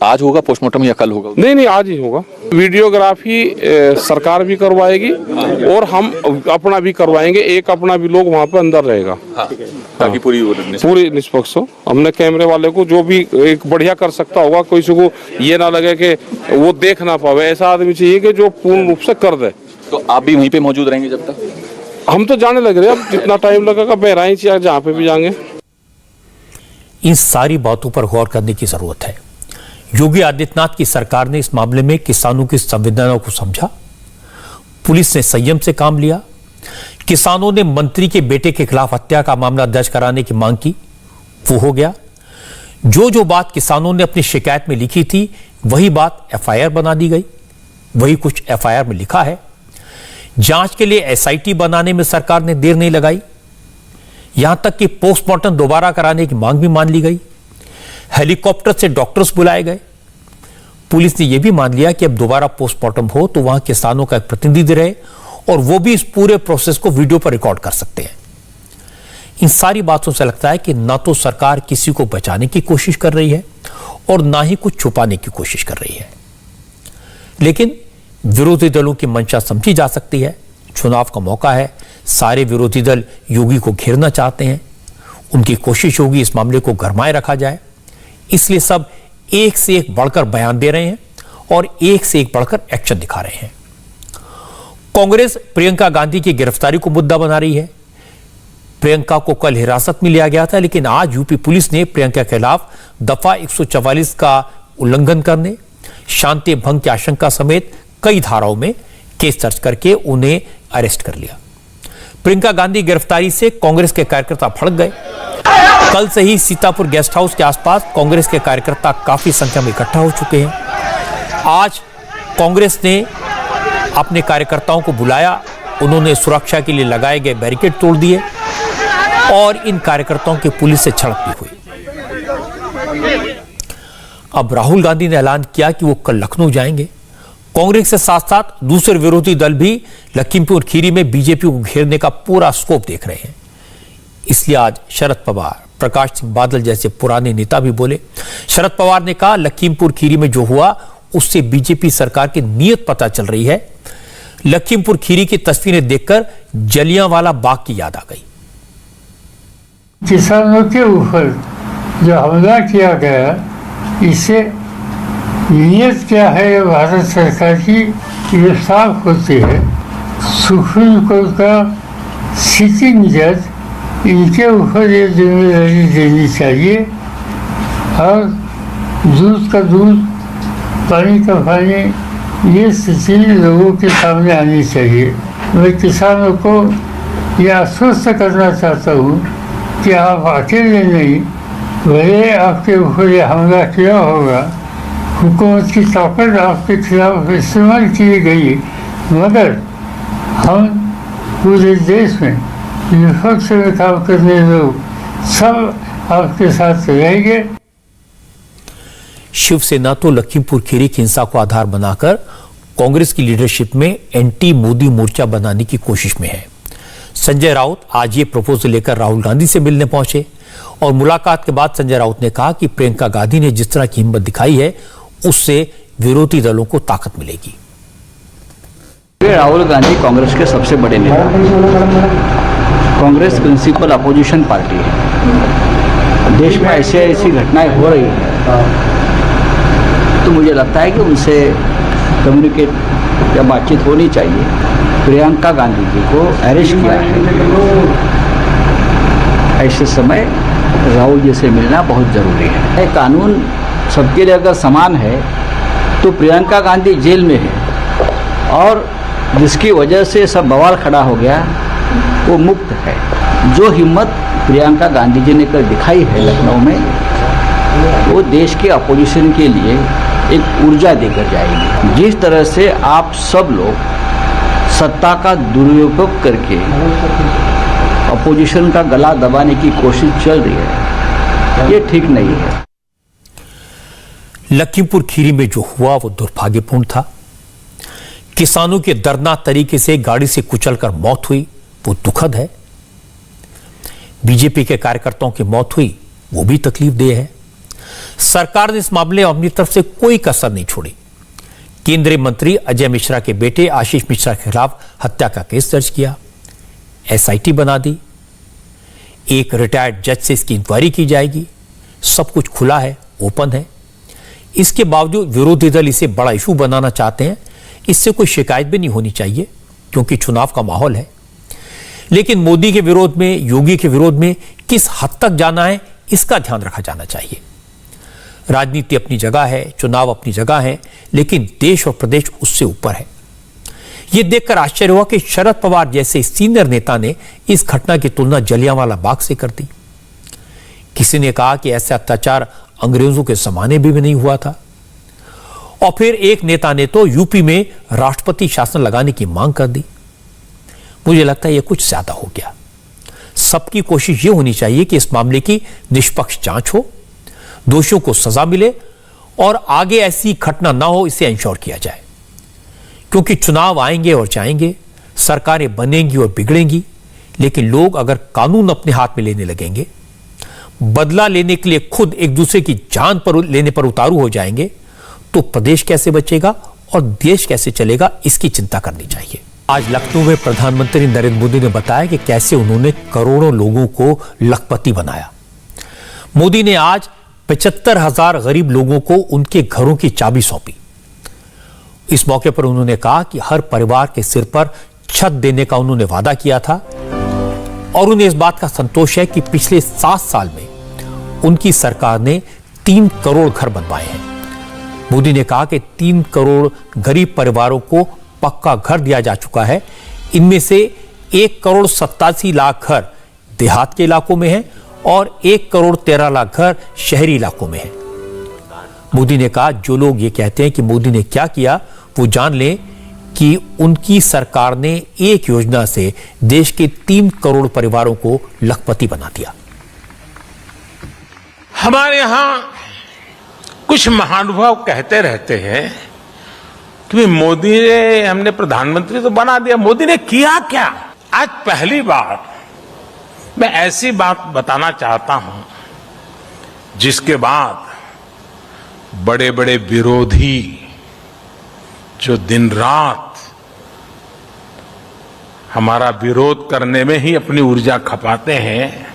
आज होगा पोस्टमार्टम या कल होगा? नहीं, आज ही होगा। वीडियोग्राफी सरकार भी करवाएगी और हम अपना भी करवाएंगे। एक अपना भी लोग वहाँ पे अंदर रहेगा, ताकि पूरी निष्पक्ष हो। हमने कैमरे वाले को जो भी एक बढ़िया कर सकता होगा, किसी को ये ना लगे कि वो देख ना पावे, ऐसा आदमी चाहिए कि जो पूर्ण रूप से कर दे। तो आप भी वहीं पे मौजूद रहेंगे जब तक? हम तो जाने लग रहे हैं, अब जितना टाइम लगेगा बहराइच या जहाँ पे भी जाएंगे। इन सारी बातों पर गौर करने की जरूरत है। योगी आदित्यनाथ की सरकार ने इस मामले में किसानों की संवेदनाओं को समझा, पुलिस ने संयम से काम लिया, किसानों ने मंत्री के बेटे के खिलाफ हत्या का मामला दर्ज कराने की मांग की, वो हो गया। जो बात किसानों ने अपनी शिकायत में लिखी थी वही बात एफआईआर बना दी गई, वही कुछ एफआईआर में लिखा है। जांच के लिए एसआईटी बनाने में सरकार ने देर नहीं लगाई, यहां तक कि पोस्टमार्टम दोबारा कराने की मांग भी मान ली गई। हेलीकॉप्टर से डॉक्टर्स बुलाए गए। पुलिस ने यह भी मान लिया कि अब दोबारा पोस्टमार्टम हो तो वहां किसानों का एक प्रतिनिधि रहे और वो भी इस पूरे प्रोसेस को वीडियो पर रिकॉर्ड कर सकते हैं। इन सारी बातों से लगता है कि ना तो सरकार किसी को बचाने की कोशिश कर रही है और ना ही कुछ छुपाने की कोशिश कर रही है। लेकिन विरोधी दलों की मंशा समझी जा सकती है। चुनाव का मौका है, सारे विरोधी दल योगी को घेरना चाहते हैं, उनकी कोशिश होगी इस मामले को गरमाए रखा जाए, इसलिए सब एक से एक बढ़कर बयान दे रहे हैं और एक से एक बढ़कर एक्शन दिखा रहे हैं। कांग्रेस प्रियंका गांधी की गिरफ्तारी को मुद्दा बना रही है। प्रियंका को कल हिरासत में लिया गया था, लेकिन आज यूपी पुलिस ने प्रियंका के खिलाफ दफा 144 का उल्लंघन करने, शांति भंग की आशंका समेत कई धाराओं में केस दर्ज करके उन्हें अरेस्ट कर लिया। प्रियंका गांधी गिरफ्तारी से कांग्रेस के कार्यकर्ता भड़क गए। कल से ही सीतापुर गेस्ट हाउस के आसपास कांग्रेस के कार्यकर्ता काफी संख्या में इकट्ठा हो चुके हैं। आज कांग्रेस ने अपने कार्यकर्ताओं को बुलाया, उन्होंने सुरक्षा के लिए लगाए गए बैरिकेड तोड़ दिए और इन कार्यकर्ताओं की पुलिस से झड़प भी हुई। अब राहुल गांधी ने ऐलान किया कि वो कल लखनऊ जाएंगे। कांग्रेस के साथ साथ दूसरे विरोधी दल भी लखीमपुर खीरी में बीजेपी को घेरने का पूरा स्कोप देख रहे हैं। इसलिए आज शरद पवार, प्रकाश सिंह बादल जैसे पुराने नेता भी बोले। शरद पवार ने कहा, लखीमपुर खीरी में जो हुआ उससे बीजेपी सरकार की नीयत पता चल रही है। लखीमपुर खीरी की तस्वीरें देखकर जलियांवाला बाग की याद आ गई। किसानों के ऊपर जो हमला किया गया, इससे नीयत क्या है भारत सरकार की, ये साफ होती है। सुप्रीम कोर्ट का सिटिंग जज इनके ऊपर ये जिम्मेदारी देनी चाहिए और दूध का दूध, पानी का पानी, ये स्थिति लोगों के सामने आनी चाहिए। मैं किसानों को यह आश्वस्त करना चाहता हूँ कि आप अकेले नहीं, भले आपके ऊपर यह हमला किया होगा, हुकूमत की ताकत आपके खिलाफ इस्तेमाल की गई, मगर हम पूरे देश में विपक्ष में काम करने लोग सब आपके साथ रहेंगे। शिवसेना तो लखीमपुर खीरी की हिंसा को आधार बनाकर कांग्रेस की लीडरशिप में एंटी मोदी मोर्चा बनाने की कोशिश में है। संजय राउत आज ये प्रपोजल लेकर राहुल गांधी से मिलने पहुंचे और मुलाकात के बाद संजय राउत ने कहा कि प्रियंका गांधी ने जिस तरह की हिम्मत दिखाई है, उससे विरोधी दलों को ताकत मिलेगी। राहुल गांधी कांग्रेस के सबसे बड़े नेता हैं। कांग्रेस प्रिंसिपल अपोजिशन पार्टी है। देश में ऐसी घटनाएं हो रही हैं, तो मुझे लगता है कि उनसे कम्युनिकेट या बातचीत होनी चाहिए। प्रियंका गांधी जी को अरेस्ट किया है, ऐसे समय राहुल जी से मिलना बहुत ज़रूरी है। कानून सबके लिए अगर समान है तो प्रियंका गांधी जेल में है और जिसकी वजह से सब बवाल खड़ा हो गया वो मुक्त है। जो हिम्मत प्रियंका गांधी जी ने कल दिखाई है लखनऊ में, वो देश के अपोजिशन के लिए एक ऊर्जा देकर जाएगी। जिस तरह से आप सब लोग सत्ता का दुरुपयोग करके अपोजिशन का गला दबाने की कोशिश चल रही है, ये ठीक नहीं है। लखीमपुर खीरी में जो हुआ वो दुर्भाग्यपूर्ण था। किसानों के दर्दनाक तरीके से गाड़ी से कुचलकर मौत हुई, वो दुखद है। बीजेपी के कार्यकर्ताओं की मौत हुई, वो भी तकलीफदेह है। सरकार ने इस मामले में अपनी तरफ से कोई कसर नहीं छोड़ी। केंद्रीय मंत्री अजय मिश्रा के बेटे आशीष मिश्रा के खिलाफ हत्या का केस दर्ज किया, एसआईटी बना दी, एक रिटायर्ड जज से इसकी इंक्वायरी की जाएगी। सब कुछ खुला है, ओपन है। इसके बावजूद विरोधी दल इसे बड़ा इशू बनाना चाहते हैं। इससे कोई शिकायत भी नहीं होनी चाहिए क्योंकि चुनाव का माहौल है। लेकिन मोदी के विरोध में, योगी के विरोध में किस हद तक जाना है, इसका ध्यान रखा जाना चाहिए। राजनीति अपनी जगह है, चुनाव अपनी जगह है, लेकिन देश और प्रदेश उससे ऊपर है। यह देखकर आश्चर्य हुआ कि शरद पवार जैसे सीनियर नेता ने इस घटना की तुलना जलियांवाला बाग से कर दी। किसी ने कहा कि ऐसे अत्याचार अंग्रेजों के जमाने में भी नहीं हुआ था, और फिर एक नेता ने तो यूपी में राष्ट्रपति शासन लगाने की मांग कर दी। मुझे लगता है यह कुछ ज्यादा हो गया। सबकी कोशिश यह होनी चाहिए कि इस मामले की निष्पक्ष जांच हो, दोषियों को सजा मिले और आगे ऐसी घटना ना हो, इसे इंश्योर किया जाए। क्योंकि चुनाव आएंगे और जाएंगे, सरकारें बनेंगी और बिगड़ेंगी, लेकिन लोग अगर कानून अपने हाथ में लेने लगेंगे, बदला लेने के लिए खुद एक दूसरे की जान पर लेने पर उतारू हो जाएंगे, तो प्रदेश कैसे बचेगा और देश कैसे चलेगा, इसकी चिंता करनी चाहिए। आज लखनऊ में प्रधानमंत्री नरेंद्र मोदी ने बताया कि कैसे उन्होंने करोड़ों लोगों को लखपति बनाया। मोदी ने आज 75,000 गरीब लोगों को उनके घरों की चाबी सौंपी। इस मौके पर उन्होंने कहा कि हर परिवार के सिर पर छत देने का उन्होंने वादा किया था और उन्हें इस बात का संतोष है कि पिछले 7 साल में उनकी सरकार ने 3 करोड़ घर बनवाए हैं। मोदी ने कहा कि 3 करोड़ गरीब परिवारों को पक्का घर दिया जा चुका है। इनमें से 1 करोड़ 87 लाख घर देहात के इलाकों में हैं और 1 करोड़ 13 लाख घर शहरी इलाकों में हैं। मोदी ने कहा जो लोग ये कहते हैं कि मोदी ने क्या किया, वो जान लें कि उनकी सरकार ने एक योजना से देश के 3 करोड़ परिवारों को लखपति बना दिया। हमारे यहां कुछ महानुभाव कहते रहते हैं कि मोदी ने, हमने प्रधानमंत्री तो बना दिया, मोदी ने किया क्या? आज पहली बार मैं ऐसी बात बताना चाहता हूं जिसके बाद बड़े बड़े विरोधी जो दिन रात हमारा विरोध करने में ही अपनी ऊर्जा खपाते हैं,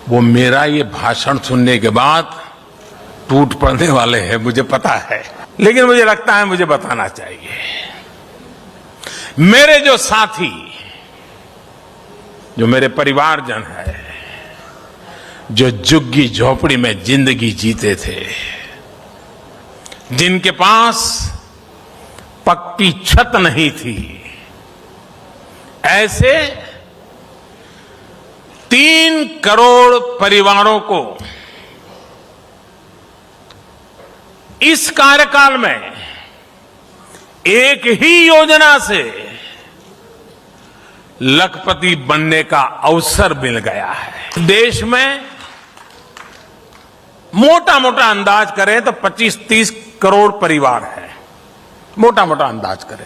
वो मेरा ये भाषण सुनने के बाद टूट पड़ने वाले हैं, मुझे पता है, लेकिन मुझे लगता है मुझे बताना चाहिए। मेरे जो साथी, जो मेरे परिवारजन है, जो झुग्गी झोपड़ी में जिंदगी जीते थे, जिनके पास पक्की छत नहीं थी, ऐसे 3 करोड़ परिवारों को इस कार्यकाल में एक ही योजना से लखपति बनने का अवसर मिल गया है। देश में मोटा मोटा अंदाज करें तो 25-30 करोड़ परिवार है, मोटा मोटा अंदाज करें।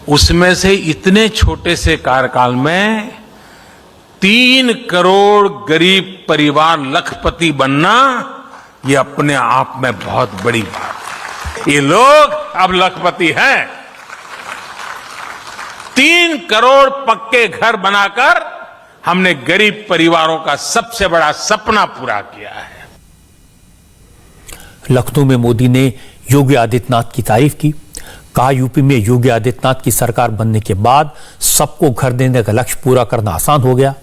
उसमें से इतने छोटे से कार्यकाल में 3 करोड़ गरीब परिवार लखपति बनना, ये अपने आप में बहुत बड़ी बात है। ये लोग अब लखपति हैं। 3 करोड़ पक्के घर बनाकर हमने गरीब परिवारों का सबसे बड़ा सपना पूरा किया है। लखनऊ में मोदी ने योगी आदित्यनाथ की तारीफ की। कहा यूपी में योगी आदित्यनाथ की सरकार बनने के बाद सबको घर देने का लक्ष्य पूरा करना आसान हो गया।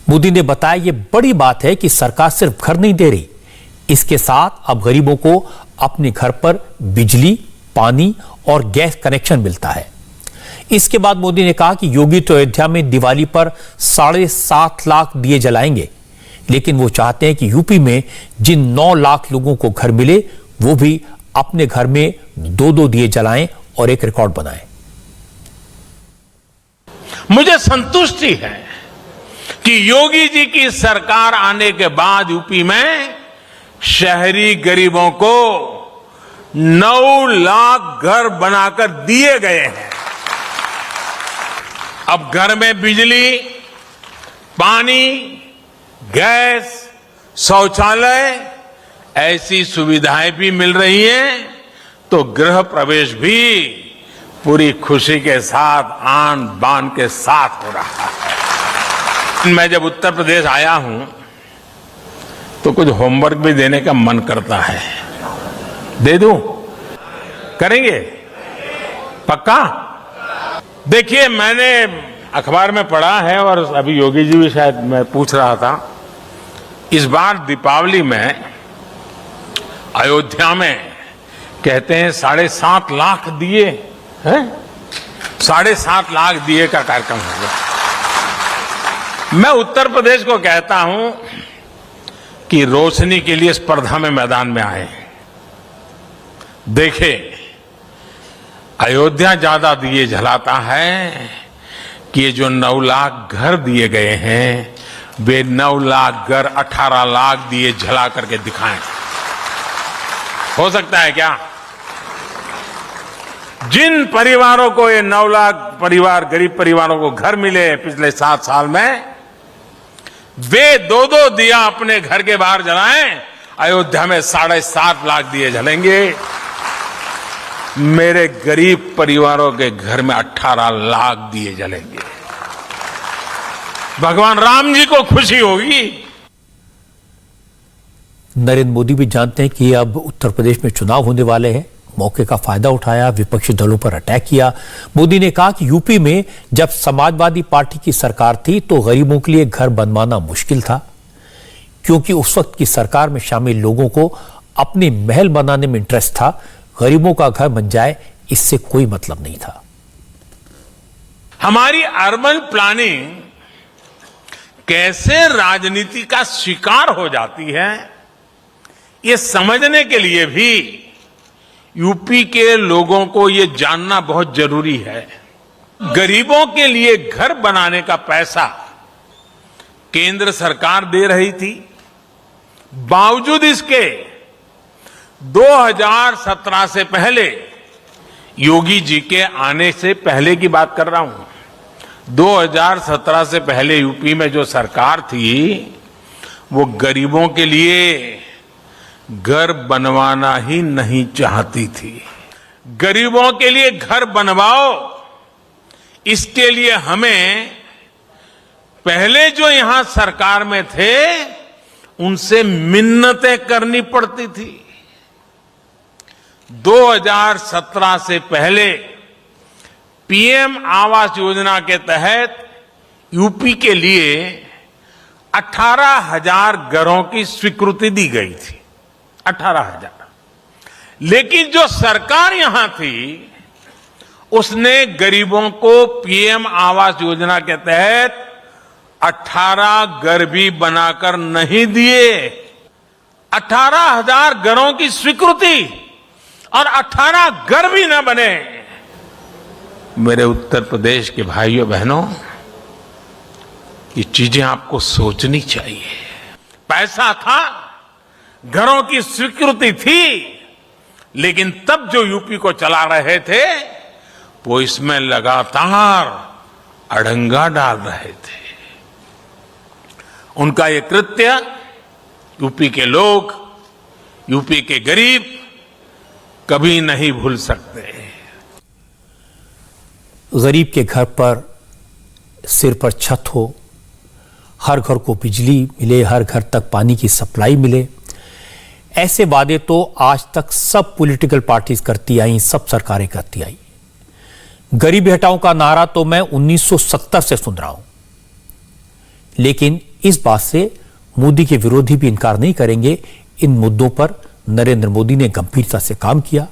मोदी ने बताया ये बड़ी बात है कि सरकार सिर्फ घर नहीं दे रही, इसके साथ अब गरीबों को अपने घर पर बिजली, पानी और गैस कनेक्शन मिलता है। इसके बाद मोदी ने कहा कि योगी तो अयोध्या में दिवाली पर 7.5 लाख दिए जलाएंगे, लेकिन वो चाहते हैं कि यूपी में जिन 9 लाख लोगों को घर मिले, वो भी अपने घर में 2-2 दिए जलाएं और एक रिकॉर्ड बनाएं। मुझे संतुष्टि है कि योगी जी की सरकार आने के बाद यूपी में शहरी गरीबों को 9 लाख घर बनाकर दिए गए हैं। अब घर में बिजली, पानी, गैस, शौचालय ऐसी सुविधाएं भी मिल रही हैं, तो गृह प्रवेश भी पूरी खुशी के साथ, आन बान के साथ हो रहा है। मैं जब उत्तर प्रदेश आया हूं तो कुछ होमवर्क भी देने का मन करता है। दे दूं? करेंगे? पक्का? देखिए, मैंने अखबार में पढ़ा है और अभी योगी जी भी शायद मैं पूछ रहा था, इस बार दीपावली में अयोध्या में कहते हैं 7.5 लाख दिए हैं, 7.5 लाख दिए का कार्यक्रम होगा। मैं उत्तर प्रदेश को कहता हूं कि रोशनी के लिए स्पर्धा में मैदान में आए। देखें, अयोध्या ज्यादा दिए जलाता है कि ये जो 9 लाख घर दिए गए हैं, वे 9 लाख घर 18 लाख दिए जला करके दिखाएं। हो सकता है क्या? जिन परिवारों को ये 9 लाख परिवार, गरीब परिवारों को घर मिले पिछले 7 साल में, वे 2-2 दिया अपने घर के बाहर जलाएं। अयोध्या में 7.5 लाख दिए जलेंगे। मेरे गरीब परिवारों के घर में 18 लाख दिए जलेंगे। भगवान राम जी को खुशी होगी। नरेंद्र मोदी भी जानते हैं कि अब उत्तर प्रदेश में चुनाव होने वाले हैं। मौके का फायदा उठाया, विपक्षी दलों पर अटैक किया। मोदी ने कहा कि यूपी में जब समाजवादी पार्टी की सरकार थी तो गरीबों के लिए घर बनवाना मुश्किल था, क्योंकि उस वक्त की सरकार में शामिल लोगों को अपने महल बनाने में इंटरेस्ट था। गरीबों का घर बन जाए इससे कोई मतलब नहीं था। हमारी अर्बन प्लानिंग कैसे राजनीति का शिकार हो जाती है, ये समझने के लिए भी यूपी के लोगों को ये जानना बहुत जरूरी है। गरीबों के लिए घर बनाने का पैसा केंद्र सरकार दे रही थी, बावजूद इसके 2017 से पहले, योगी जी के आने से पहले की बात कर रहा हूं, 2017 से पहले यूपी में जो सरकार थी वो गरीबों के लिए घर बनवाना ही नहीं चाहती थी। गरीबों के लिए घर बनवाओ, इसके लिए हमें पहले जो यहां सरकार में थे उनसे मिन्नतें करनी पड़ती थी। 2017 से पहले पीएम आवास योजना के तहत यूपी के लिए 18,000 घरों की स्वीकृति दी गई थी, 18,000। लेकिन जो सरकार यहां थी उसने गरीबों को पीएम आवास योजना के तहत 18 घर भी बनाकर नहीं दिए। 18,000 घरों की स्वीकृति और 18 घर भी न बने। मेरे उत्तर प्रदेश के भाइयों बहनों, ये चीजें आपको सोचनी चाहिए। पैसा था, घरों की स्वीकृति थी, लेकिन तब जो यूपी को चला रहे थे वो इसमें लगातार अड़ंगा डाल रहे थे। उनका ये कृत्य यूपी के लोग, यूपी के गरीब कभी नहीं भूल सकते। गरीब के घर पर सिर पर छत हो, हर घर को बिजली मिले, हर घर तक पानी की सप्लाई मिले, ऐसे वादे तो आज तक सब पॉलिटिकल पार्टीज करती आई, सब सरकारें करती आई। गरीबी हटाओ का नारा तो मैं 1970 से सुन रहा हूं, लेकिन इस बात से मोदी के विरोधी भी इनकार नहीं करेंगे, इन मुद्दों पर नरेंद्र मोदी ने गंभीरता से काम किया।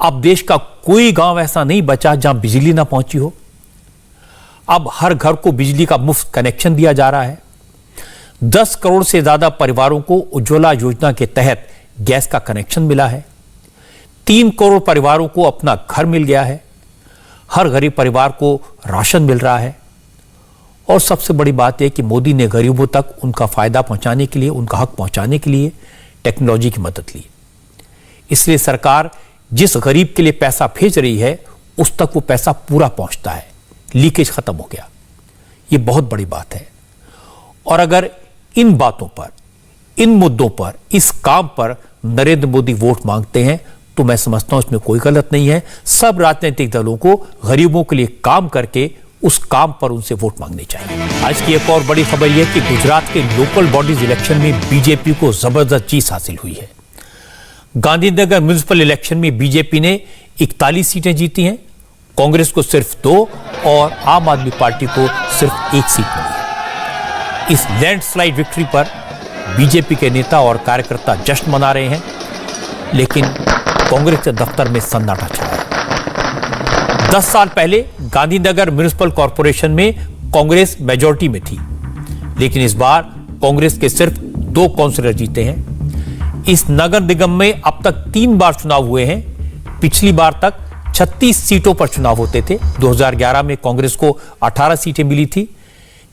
अब देश का कोई गांव ऐसा नहीं बचा जहां बिजली ना पहुंची हो। अब हर घर को बिजली का मुफ्त कनेक्शन दिया जा रहा है। 10 करोड़ से ज्यादा परिवारों को उज्ज्वला योजना के तहत गैस का कनेक्शन मिला है। 3 करोड़ परिवारों को अपना घर मिल गया है। हर गरीब परिवार को राशन मिल रहा है। और सबसे बड़ी बात यह कि मोदी ने गरीबों तक उनका फायदा पहुंचाने के लिए, उनका हक पहुंचाने के लिए टेक्नोलॉजी की मदद ली। इसलिए सरकार जिस गरीब के लिए पैसा भेज रही है उस तक वो पैसा पूरा पहुंचता है, लीकेज खत्म हो गया। ये बहुत बड़ी बात है। और अगर इन बातों पर, इन मुद्दों पर, इस काम पर नरेंद्र मोदी वोट मांगते हैं तो मैं समझता हूं इसमें कोई गलत नहीं है। सब राजनीतिक दलों को गरीबों के लिए काम करके उस काम पर उनसे वोट मांगने चाहिए। आज की एक और बड़ी खबर यह कि गुजरात के लोकल बॉडीज इलेक्शन में बीजेपी को जबरदस्त जीत हासिल हुई है। गांधीनगर म्युनिसिपल इलेक्शन में बीजेपी ने 41 सीटें जीती हैं, कांग्रेस को सिर्फ 2 और आम आदमी पार्टी को सिर्फ 1 सीट मिली है। इस लैंडस्लाइड विक्ट्री पर बीजेपी के नेता और कार्यकर्ता जश्न मना रहे हैं, लेकिन कांग्रेस के दफ्तर में सन्नाटा छाया है। 10 साल पहले गांधीनगर म्युनिसिपल कॉर्पोरेशन में कांग्रेस मेजॉरिटी में थी, लेकिन इस बार कांग्रेस के सिर्फ 2 काउंसिलर जीते हैं। इस नगर निगम में अब तक 3 बार चुनाव हुए हैं। पिछली बार तक 36 सीटों पर चुनाव होते थे। 2011 में कांग्रेस को 18 सीटें मिली थी,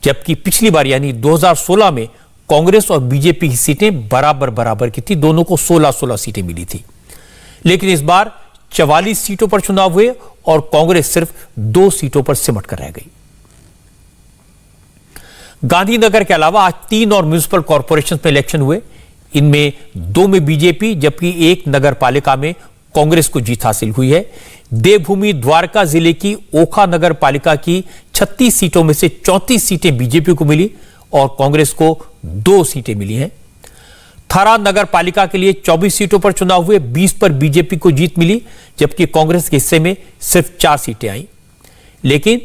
जबकि पिछली बार यानी 2016 में कांग्रेस और बीजेपी की सीटें बराबर बराबर की थी, दोनों को 16-16 सीटें मिली थी। लेकिन इस बार 44 सीटों पर चुनाव हुए और कांग्रेस सिर्फ 2 सीटों पर सिमट कर रह गई। गांधीनगर के अलावा आज 3 और म्युनिसिपल कॉर्पोरेशन में इलेक्शन हुए। इनमें 2 में बीजेपी जबकि 1 नगर पालिका में कांग्रेस को जीत हासिल हुई है। देवभूमि द्वारका जिले की ओखा नगर पालिका की 36 सीटों में से 34 सीटें बीजेपी को मिली और कांग्रेस को 2 सीटें मिली हैं। थारा नगर पालिका के लिए 24 सीटों पर चुनाव हुए, 20 पर बीजेपी को जीत मिली, जबकि कांग्रेस के हिस्से में सिर्फ 4 सीटें आई। लेकिन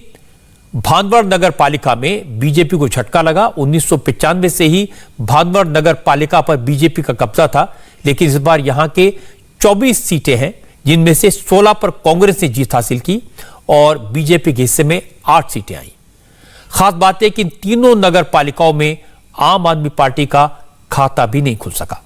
भानवड़ नगर पालिका में बीजेपी को झटका लगा। 1995 से ही भानवड़ नगर पालिका पर बीजेपी का कब्जा था, लेकिन इस बार यहां के 24 सीटें हैं, जिनमें से 16 पर कांग्रेस ने जीत हासिल की और बीजेपी के हिस्से में 8 सीटें आई। खास बात है कि इन तीनों नगर पालिकाओं में आम आदमी पार्टी का खाता भी नहीं खुल सका।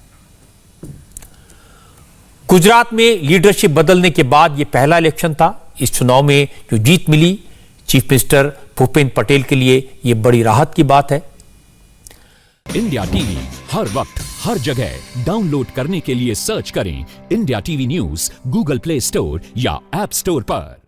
गुजरात में लीडरशिप बदलने के बाद यह पहला इलेक्शन था। इस चुनाव में जो जीत मिली, चीफ मिनिस्टर भूपेंद्र पटेल के लिए यह बड़ी राहत की बात है। इंडिया टीवी हर वक्त हर जगह डाउनलोड करने के लिए सर्च करें India TV news Google play store या ऐप स्टोर पर।